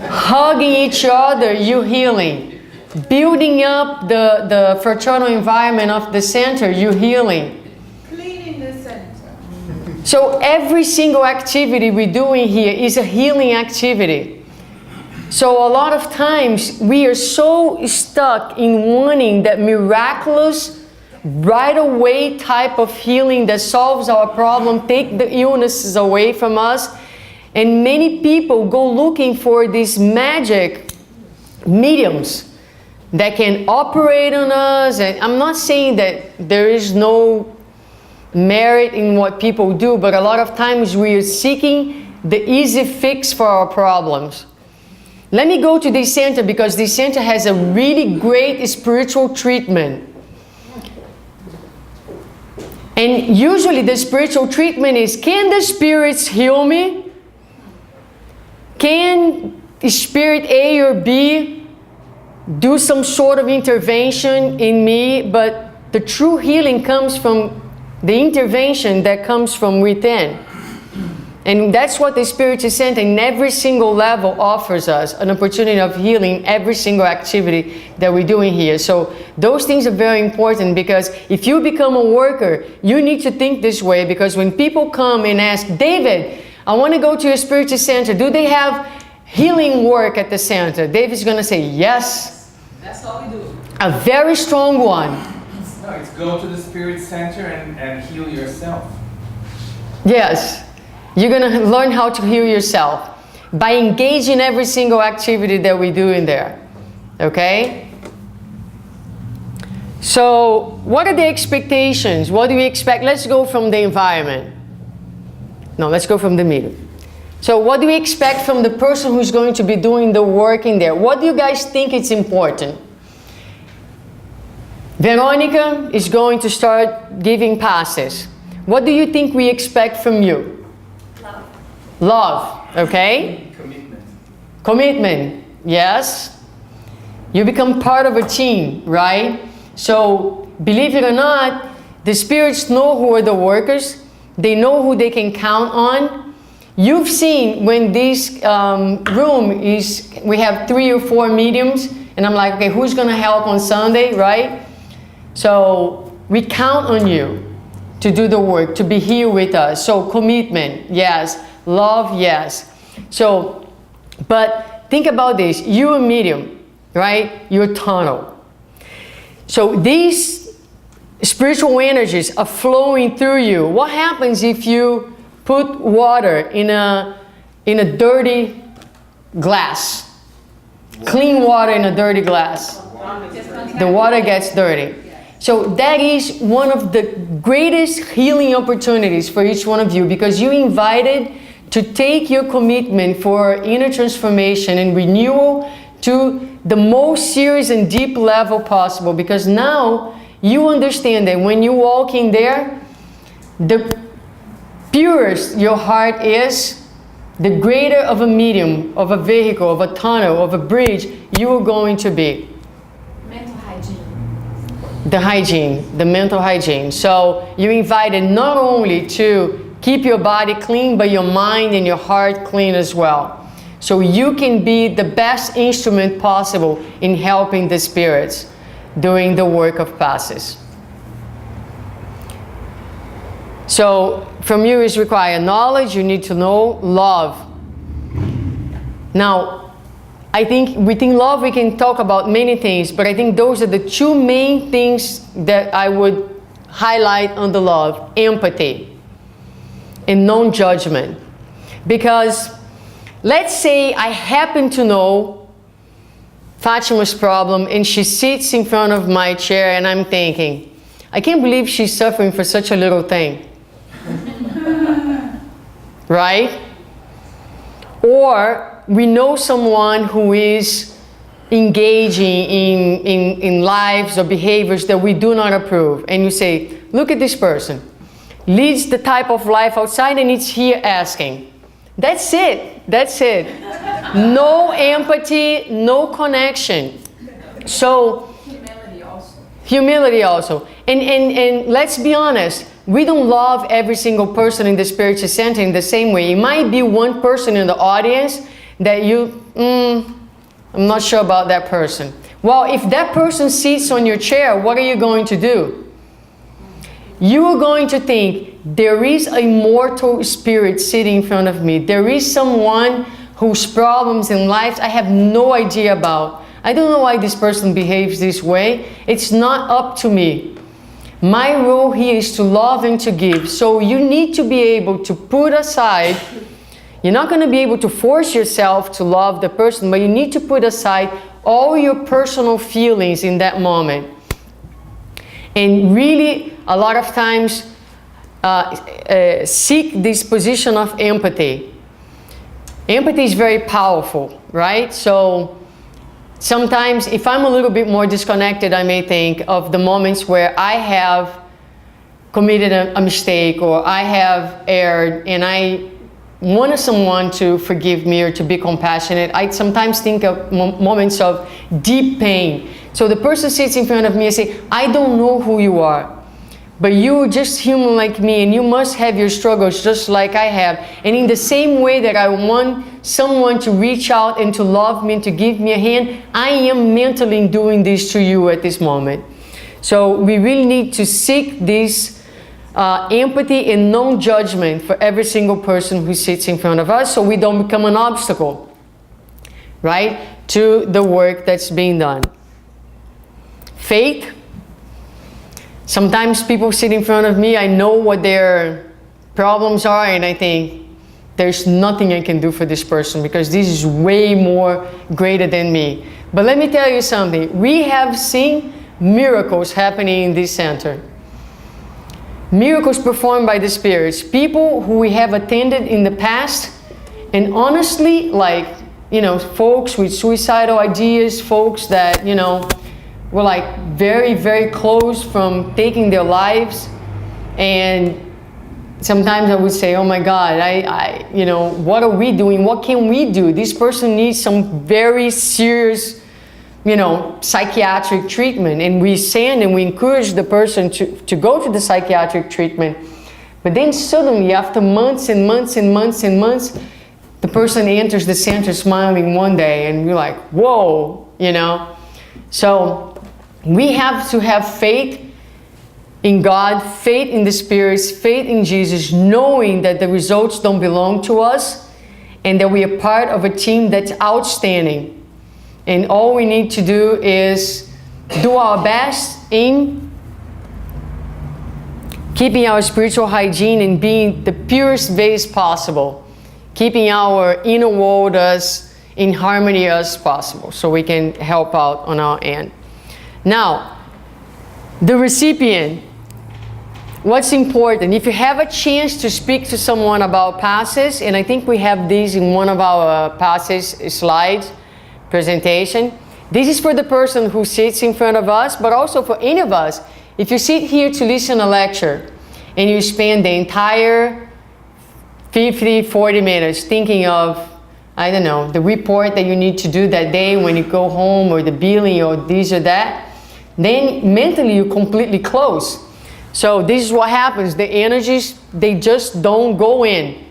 Hugging each other, you healing. Building up the fraternal environment of the center, you healing. Cleaning the center. So every single activity we're doing here is a healing activity. So a lot of times we are so stuck in wanting that miraculous, right away type of healing that solves our problem, take the illnesses away from us. And many people go looking for these magic mediums that can operate on us. And I'm not saying that there is no merit in what people do, but a lot of times we are seeking the easy fix for our problems. Let me go to this center, because this center has a really great spiritual treatment. And usually the spiritual treatment is, can the spirits heal me? Can spirit A or B do some sort of intervention in me? But the true healing comes from the intervention that comes from within. And that's what the Spiritual Center in every single level offers us, an opportunity of healing every single activity that we're doing here. So those things are very important, because if you become a worker, you need to think this way, because when people come and ask, David, I want to go to your Spiritual Center, do they have healing work at the center? David's going to say yes. That's all we do. A very strong one. No, it's go to the Spirit Center and heal yourself. Yes. You're going to learn how to heal yourself by engaging every single activity that we do in there. Okay? So, what are the expectations? What do we expect? Let's go from the environment. No, let's go from the medium. So, what do we expect from the person who's going to be doing the work in there? What do you guys think is important? Veronica is going to start giving passes. What do you think we expect from you? Love. Love, okay? Commitment. Commitment, yes. You become part of a team, right? So, believe it or not, the spirits know who are the workers. They know who they can count on. You've seen when this room is, we have 3 or 4 mediums, and I'm like, okay, who's going to help on Sunday, right? So, we count on you to do the work, to be here with us. So, commitment, yes. Love, yes. So, but think about this. You're a medium, right? You're a tunnel. So these spiritual energies are flowing through you. What happens if you put water in a dirty glass? Clean water in a dirty glass. The water gets dirty. So that is one of the greatest healing opportunities for each one of you, because you invited to take your commitment for inner transformation and renewal to the most serious and deep level possible, because now you understand that when you walk in there, the purest your heart is, the greater of a medium, of a vehicle, of a tunnel, of a bridge you are going to be. Mental hygiene. The hygiene, the mental hygiene. So you're invited not only to keep your body clean, but your mind and your heart clean as well. So you can be the best instrument possible in helping the spirits doing the work of passes. So from you is required knowledge, you need to know love. Now, I think within love we can talk about many things, but I think those are the 2 main things that I would highlight under love: empathy and non-judgment. Because let's say I happen to know Fatima's problem and she sits in front of my chair and I'm thinking, I can't believe she's suffering for such a little thing. Right? Or we know someone who is engaging in lives or behaviors that we do not approve. And you say, look at this person. Leads the type of life outside and it's here asking. That's it. That's it. No empathy, no connection. So humility also. And let's be honest, we don't love every single person in the spiritual center in the same way. It might be one person in the audience that you, I'm not sure about that person. Well, if that person sits on your chair, what are you going to do? You are going to think, there is a mortal spirit sitting in front of me. There is someone whose problems in life I have no idea about. I don't know why this person behaves this way. It's not up to me. My role here is to love and to give. So you need to be able to put aside, you're not going to be able to force yourself to love the person, but you need to put aside all your personal feelings in that moment. And really, a lot of times, seek this position of empathy. Empathy is very powerful, right? So sometimes if I'm a little bit more disconnected, I may think of the moments where I have committed a mistake or I have erred and I wanted someone to forgive me or to be compassionate. I sometimes think of moments of deep pain. So the person sits in front of me and says, I don't know who you are, but you're just human like me and you must have your struggles just like I have. And in the same way that I want someone to reach out and to love me and to give me a hand, I am mentally doing this to you at this moment. So we really need to seek this empathy and non-judgment for every single person who sits in front of us, so we don't become an obstacle, right, to the work that's being done. Faith. Sometimes people sit in front of me, I know what their problems are, and I think, there's nothing I can do for this person because this is way more greater than me. But let me tell you something. We have seen miracles happening in this center. Miracles performed by the spirits. People who we have attended in the past, and honestly, like, you know, folks with suicidal ideas, folks that, you know, were like very, very close from taking their lives. And sometimes I would say, oh my God, you know, what are we doing? What can we do? This person needs some very serious, you know, psychiatric treatment. And we send and we encourage the person to go to the psychiatric treatment. But then suddenly, after months and months and months and months, the person enters the center smiling one day, and we're like, whoa, you know. So we have to have faith in God, faith in the spirits, faith in Jesus, knowing that the results don't belong to us and that we are part of a team that's outstanding. And all we need to do is do our best in keeping our spiritual hygiene and being the purest vase possible, keeping our inner world as in harmony as possible, so we can help out on our end. Now, the recipient. What's important, if you have a chance to speak to someone about passes, and I think we have these in one of our passes slides presentation. This is for the person who sits in front of us, but also for any of us. If you sit here to listen to a lecture and you spend the entire 50, 40 minutes thinking of, I don't know, the report that you need to do that day when you go home, or the billing, or this or that, then mentally you completely close. So this is what happens. The energies, they just don't go in,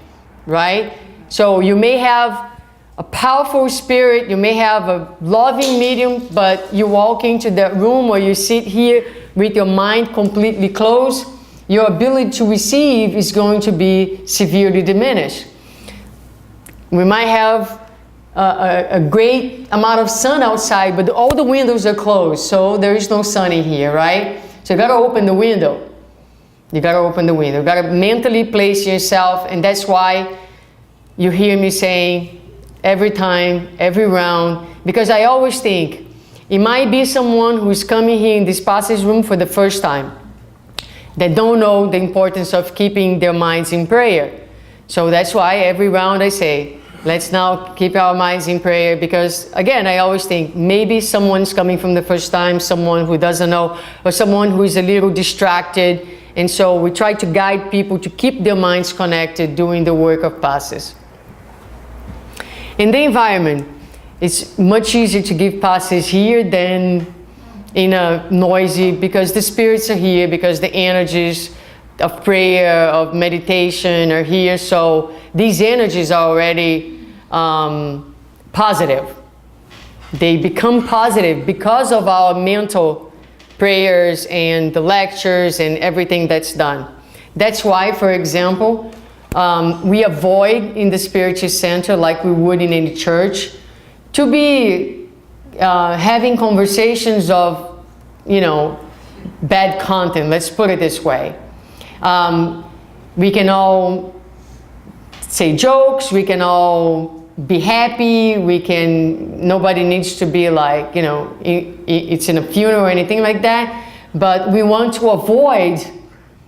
right? So you may have a powerful spirit, you may have a loving medium, but you walk into that room or you sit here with your mind completely closed, your ability to receive is going to be severely diminished. We might have a great amount of sun outside, but all the windows are closed, so there is no sun in here, right? So you gotta open the window. You gotta open the window. You gotta mentally place yourself, and that's why you hear me saying every time, every round, because I always think it might be someone who's coming here in this passage room for the first time that don't know the importance of keeping their minds in prayer. So that's why every round I say, let's now keep our minds in prayer, because again, I always think maybe someone's coming from the first time, someone who doesn't know, or someone who is a little distracted. And so we try to guide people to keep their minds connected doing the work of passes. In the environment, it's much easier to give passes here than in a noisy, because the spirits are here, because the energies of prayer, of meditation are here. So these energies are already positive. They become positive because of our mental prayers and the lectures and everything that's done. That's why, for example, we avoid in the spiritual center, like we would in any church, to be having conversations of, you know, bad content. Let's put it this way. We can all say jokes, we can all be happy, nobody needs to be like, you know, it's in a funeral or anything like that, but we want to avoid,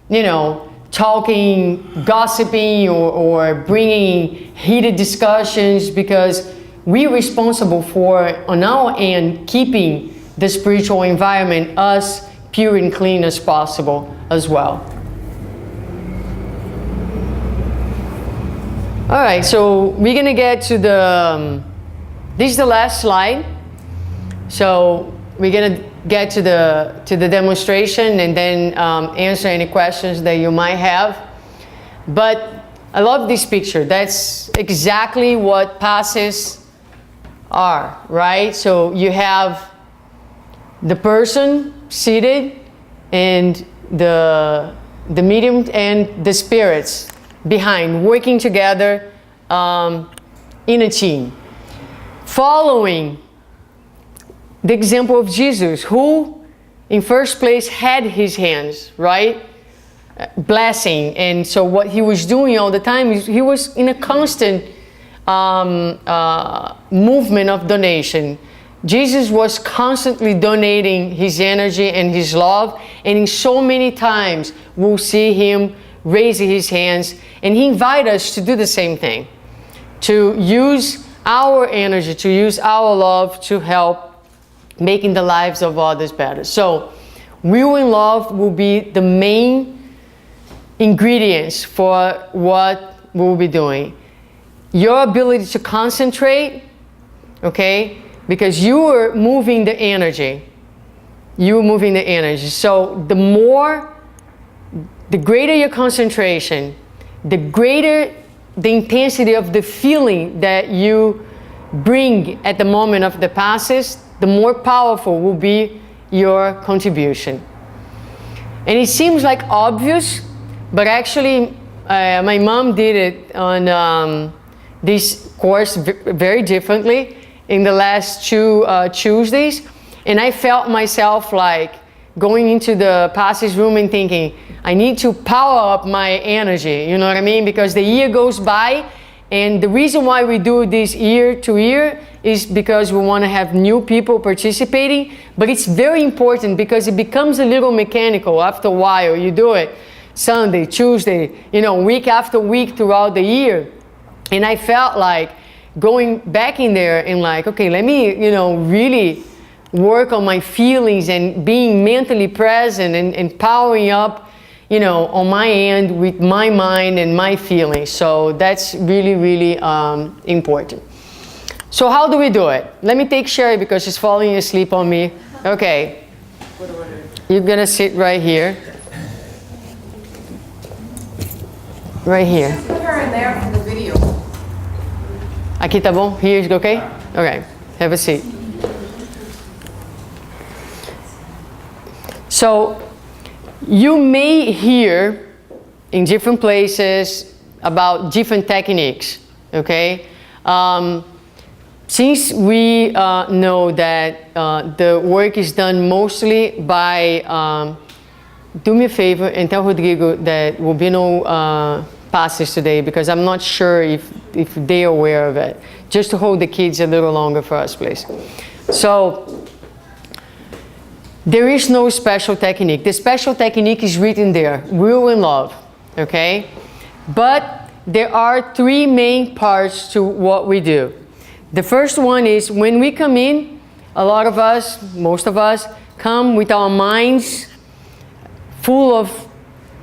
you know, talking, gossiping, or bringing heated discussions, because we're responsible for, on our end, keeping the spiritual environment as pure and clean as possible as well. All right, so we're gonna get to this is the last slide. So we're gonna get to the demonstration and then answer any questions that you might have. But I love this picture. That's exactly what passes are, right? So you have the person seated and the medium and the spirits behind, working together in a team. Following the example of Jesus, who in first place had his hands, right? blessing. And so what he was doing all the time is he was in a constant movement of donation. Jesus was constantly donating his energy and his love, and in so many times we'll see him raising his hands, and he invites us to do the same thing, to use our energy, to use our love to help making the lives of others better. So will and love will be the main ingredients for what we'll be doing. Your ability to concentrate, okay, because you are moving the energy. You're moving the energy. So the greater your concentration, the greater the intensity of the feeling that you bring at the moment of the passes, the more powerful will be your contribution. And it seems like obvious, but actually my mom did it on this course very differently in the last two Tuesdays, and I felt myself like going into the passage room and thinking, I need to power up my energy, you know what I mean? Because the year goes by, and the reason why we do this year to year is because we want to have new people participating, but it's very important because it becomes a little mechanical after a while. You do it Sunday, Tuesday, you know, week after week throughout the year, and I felt like going back in there and like, okay, let me, you know, really work on my feelings and being mentally present and powering up, you know, on my end with my mind and my feelings. So that's really, really important. So how do we do it? Let me take Sherry because she's falling asleep on me. Okay. You're gonna sit right here. Right here. Put her in there for the video. Aqui tá bom? Here is okay? Okay. Have a seat. So you may hear in different places about different techniques, okay? Since we know that the work is done mostly by, do me a favor and tell Rodrigo that will be no passes today because I'm not sure if they're aware of it. Just to hold the kids a little longer for us, please. So, there is no special technique. The special technique is written there, will and love, okay? But there are three main parts to what we do. The first one is when we come in, a lot of us, most of us, come with our minds full of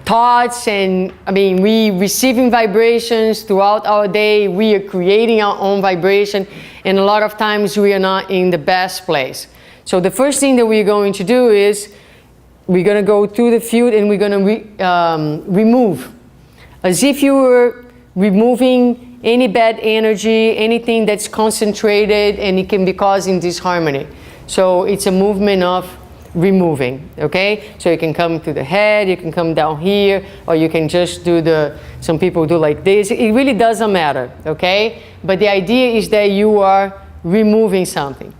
thoughts and, I mean, we receiving vibrations throughout our day, we are creating our own vibration, and a lot of times we are not in the best place. So the first thing that we're going to do is we're going to go through the field and we're going to remove. As if you were removing any bad energy, anything that's concentrated and it can be causing disharmony. So it's a movement of removing, okay? So you can come to the head, you can come down here, or you can just do some people do like this. It really doesn't matter, okay? But the idea is that you are removing something.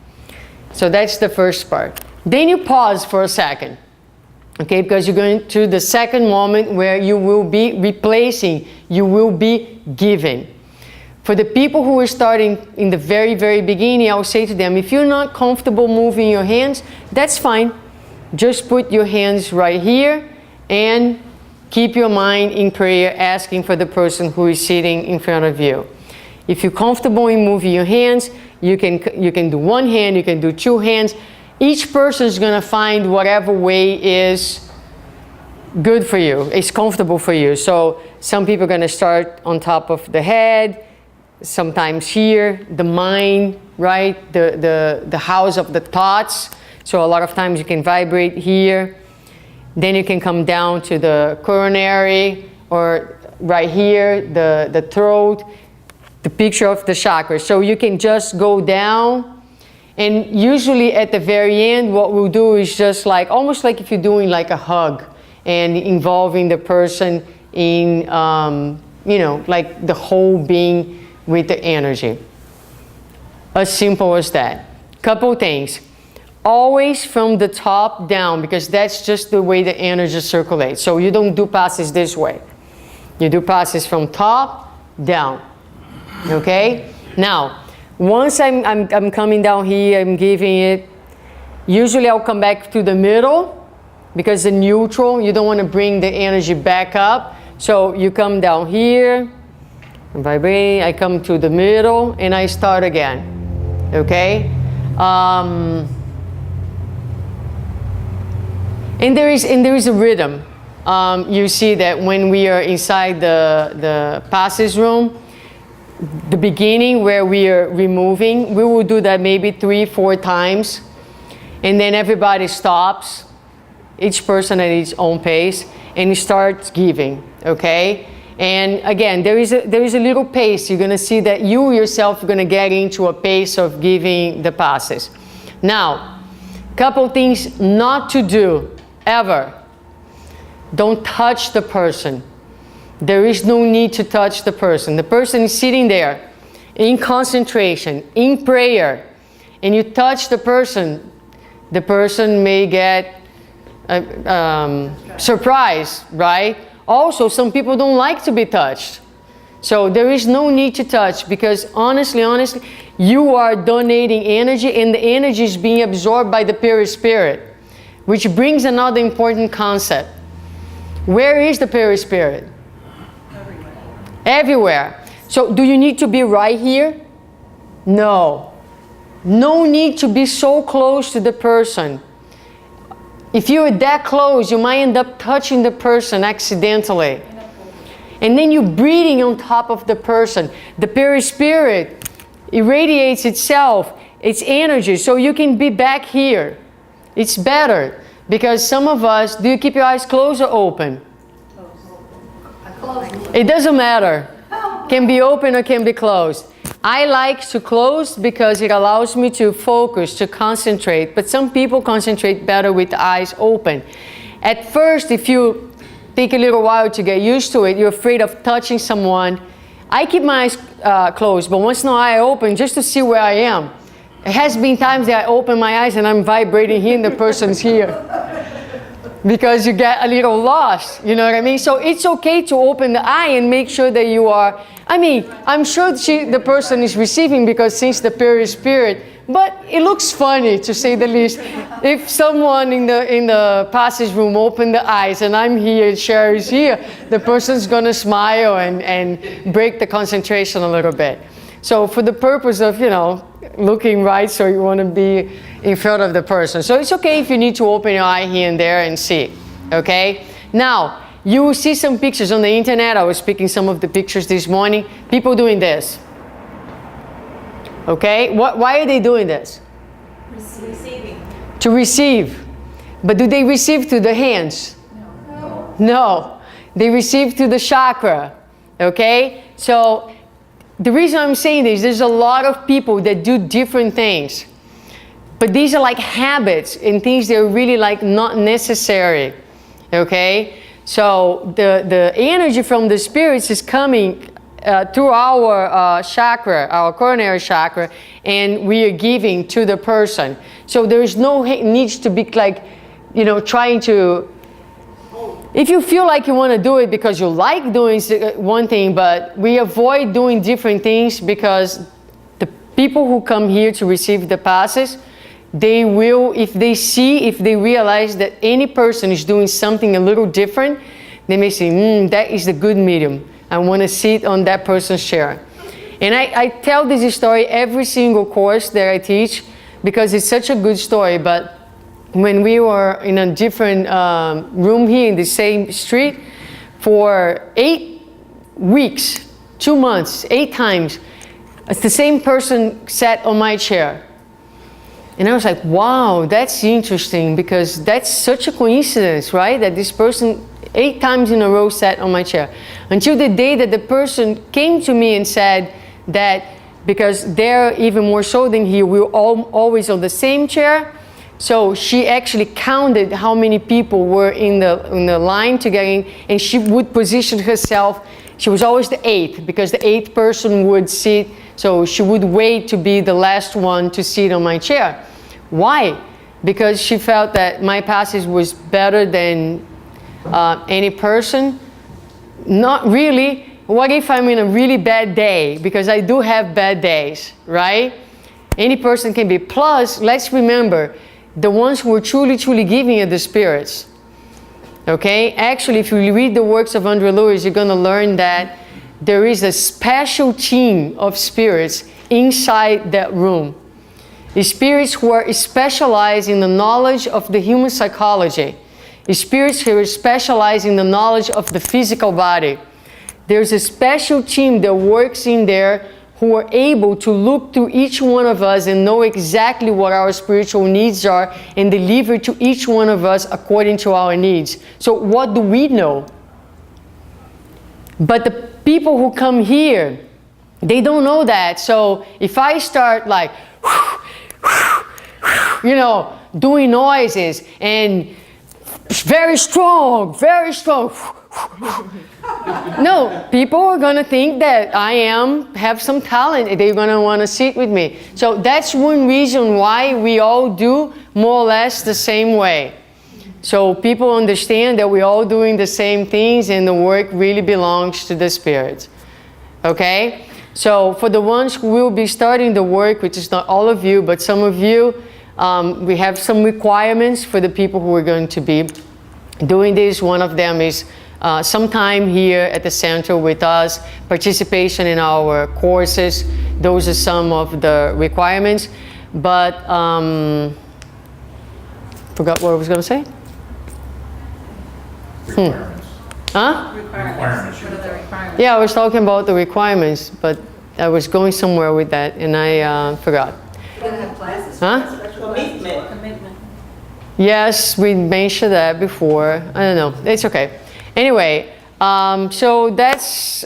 So that's the first part. Then you pause for a second, okay? Because you're going to the second moment where you will be replacing, you will be giving. For the people who are starting in the very, very beginning, I will say to them, if you're not comfortable moving your hands, that's fine. Just put your hands right here and keep your mind in prayer, asking for the person who is sitting in front of you. If you're comfortable in moving your hands, you can do one hand, you can do two hands. Each person is going to find whatever way is good for you, is comfortable for you. So some people are going to start on top of the head, sometimes here, the mind, right? The house of the thoughts. So a lot of times you can vibrate here. Then you can come down to the coronary or right here, the throat, the picture of the chakras. So you can just go down, and usually at the very end what we'll do is just like, almost like if you're doing like a hug and involving the person in, you know, like the whole being with the energy. As simple as that. Couple things. always from the top down, because that's just the way the energy circulates. So you don't do passes this way. You do passes from top down. Okay? Now, once I'm coming down here, I'm giving it, usually I'll come back to the middle, because the neutral, you don't want to bring the energy back up. So you come down here, vibrate, I come to the middle, and I start again. Okay? And there is a rhythm. You see that when we are inside the passes room, the beginning where we are removing, we will do that maybe 3-4 times, and then everybody stops, each person at its own pace, and starts giving. Okay? And again, there is a little pace. You're gonna see that you yourself are gonna get into a pace of giving the passes. Now, couple things not to do ever. Don't touch the person. There is no need to touch the person. The person is sitting there in concentration, in prayer, and you touch the person may get surprised, right? Also, some people don't like to be touched. So there is no need to touch, because honestly, you are donating energy, and the energy is being absorbed by the perispirit, which brings another important concept. Where is the perispirit? Everywhere. So do you need to be right here? No. No need to be so close to the person. If you're that close, you might end up touching the person accidentally. And then you're breathing on top of the person. The perispirit irradiates itself, its energy, so you can be back here. It's better, because some of us, do you keep your eyes closed or open? It doesn't matter. Can be open or can be closed. I like to close because it allows me to focus, to concentrate. But some people concentrate better with the eyes open. At first, if you take a little while to get used to it, you're afraid of touching someone. I keep my eyes closed, but once in a while I open just to see where I am. It has been times that I open my eyes and I'm vibrating here and the person's here. Because you get a little lost, you know what I mean? So it's okay to open the eye and make sure that you are, I'm sure the person is receiving, because since the perispirit, but it looks funny, to say the least. If someone in the passage room opened the eyes and I'm here and Sherry's here, the person's gonna smile and break the concentration a little bit. So for the purpose of, looking right, so you want to be in front of the person. So it's okay if you need to open your eye here and there and see, okay? Now, you will see some pictures on the internet. I was picking some of the pictures this morning. People doing this. Okay? Why are they doing this? Receiving. To receive. But do they receive through the hands? No. They receive through the chakra. Okay? So, the reason I'm saying this, there's a lot of people that do different things. But these are like habits and things that are really like not necessary. Okay? So the energy from the spirits is coming through our chakra, our coronary chakra, and we are giving to the person. So there is no needs to be like, trying to. If you feel like you want to do it because you like doing one thing, but we avoid doing different things, because the people who come here to receive the passes, they will, if they realize that any person is doing something a little different, they may say, that is a good medium. I want to sit on that person's chair. And I tell this story every single course that I teach, because it's such a good story. But when we were in a different room here in the same street for 8 weeks, 2 months, 8 times, the same person sat on my chair. And I was like, wow, that's interesting, because that's such a coincidence, right? That this person 8 times in a row sat on my chair. Until the day that the person came to me and said that, because they're even more so than here, we were always on the same chair. So she actually counted how many people were in the line to get in, and she would position herself. She was always the 8th, because the 8th person would sit, so she would wait to be the last one to sit on my chair. Why? because she felt that my passage was better than any person. Not really. What if I'm in a really bad day? Because I do have bad days, right? Any person can be. Plus, let's remember, the ones who are truly, truly giving are the spirits. Okay? Actually, if you read the works of Andre Lewis, you're going to learn that there is a special team of spirits inside that room. Spirits who are specialized in the knowledge of the human psychology. Spirits who are specialized in the knowledge of the physical body. There's a special team that works in there who are able to look through each one of us and know exactly what our spiritual needs are and deliver to each one of us according to our needs. So what do we know? But the people who come here, they don't know that. So if I start like, you know, doing noises and very strong, no, people are going to think that I have some talent. They're going to want to sit with me. So that's one reason why we all do more or less the same way. So people understand that we're all doing the same things and the work really belongs to the Spirit. Okay? So for the ones who will be starting the work, which is not all of you, but some of you, we have some requirements for the people who are going to be doing this. One of them is some time here at the center with us, participation in our courses. Those are some of the requirements. But forgot what I was going to say. Requirements. Huh? Requirements. What are the requirements? Yeah, I was talking about the requirements, but I was going somewhere with that and I forgot. We're gonna have classes. Huh? Commitment. Commitment. Yes, we mentioned that before. I don't know. It's okay. Anyway, so that's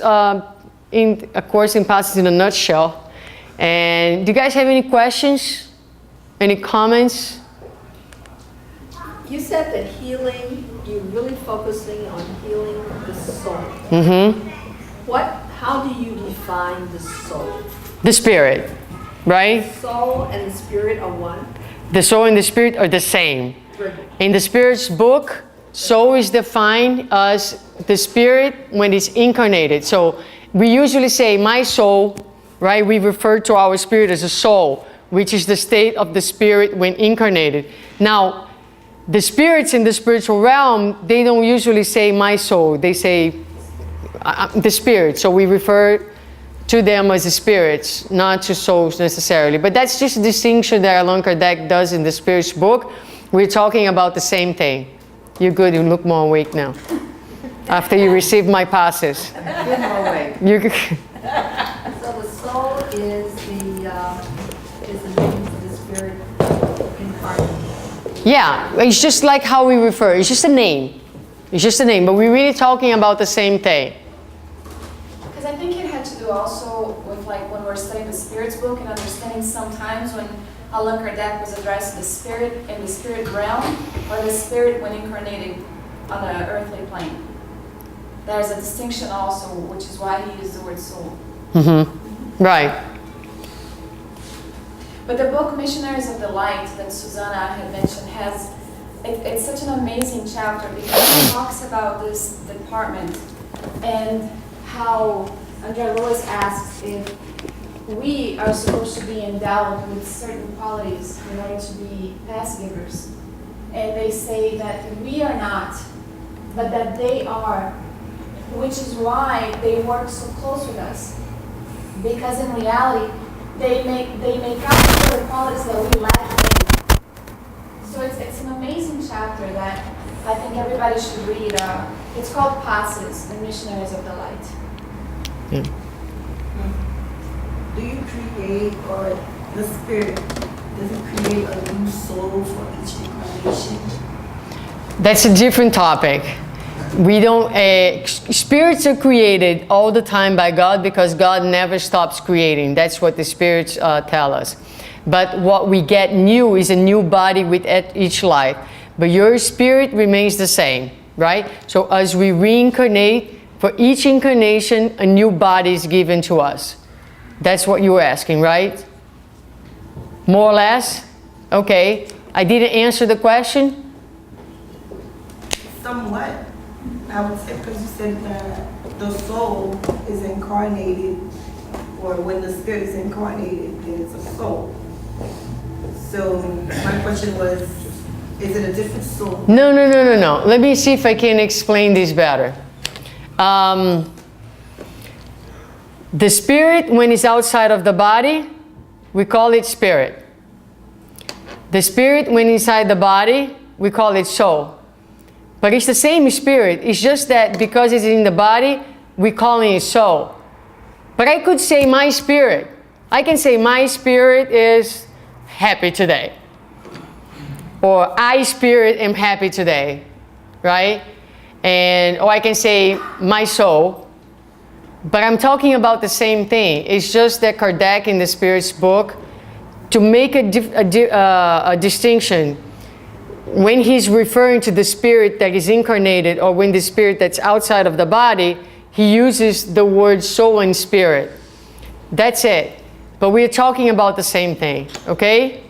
in a course in passes in a nutshell. And do you guys have any questions? Any comments? You said that healing, you're really focusing on healing the soul. Mm-hmm. How do you define the soul? The spirit, right? Soul and the spirit are one? The soul and the spirit are the same. In the Spirit's book, soul is defined as the spirit when it's incarnated. So we usually say my soul, right? We refer to our spirit as a soul, which is the state of the spirit when incarnated. Now, the spirits in the spiritual realm, they don't usually say my soul. They say the spirit. So we refer to them as the spirits, not to souls necessarily. But that's just a distinction that Allan Kardec does in the Spirit's book. We're talking about the same thing. You're good. You look more awake now. After you receive my passes. Good more way. So the soul is the name for the spirit incarnate. Yeah, it's just like how we refer. It's just a name. It's just a name. But we're really talking about the same thing. Because I think it had to do also with like when we're studying the Spirit's book and understanding sometimes when Allan Kardec was addressing the spirit in the spirit realm or the spirit when incarnating on the earthly plane. There's a distinction also, which is why he used the word soul. Mm-hmm. Right. But the book Missionaries of the Light that Suzana had mentioned it's such an amazing chapter because it talks about this department and how Andre Lewis asks if we are supposed to be endowed with certain qualities in order to be pass givers. And they say that we are not, but that they are, which is why they work so close with us. Because in reality, they make up for the qualities that we lack in. So it's an amazing chapter that I think everybody should read. It's called Passes, the Missionaries of the Light. Yeah. Do you create, or the spirit, does it create a new soul for each incarnation? That's a different topic. We don't, spirits are created all the time by God because God never stops creating. That's what the spirits tell us. But what we get new is a new body with each life. But your spirit remains the same, right? So as we reincarnate, for each incarnation, a new body is given to us. That's what you were asking, right? More or less? Okay. I didn't answer the question? Somewhat, I would say, because you said that the soul is incarnated, or when the spirit is incarnated, then it's a soul. So my question was, is it a different soul? No. Let me see if I can explain this better. The spirit, when it's outside of the body, we call it spirit. The spirit, when inside the body, we call it soul. But it's the same spirit. It's just that because it's in the body, we call it soul. But I could say my spirit. I can say my spirit is happy today. Or I spirit am happy today. Right? Or I can say my soul. But I'm talking about the same thing. It's just that Kardec in the Spirit's book, to make a distinction, when he's referring to the spirit that is incarnated or when the spirit that's outside of the body, he uses the word soul and spirit. That's it. But we're talking about the same thing, okay?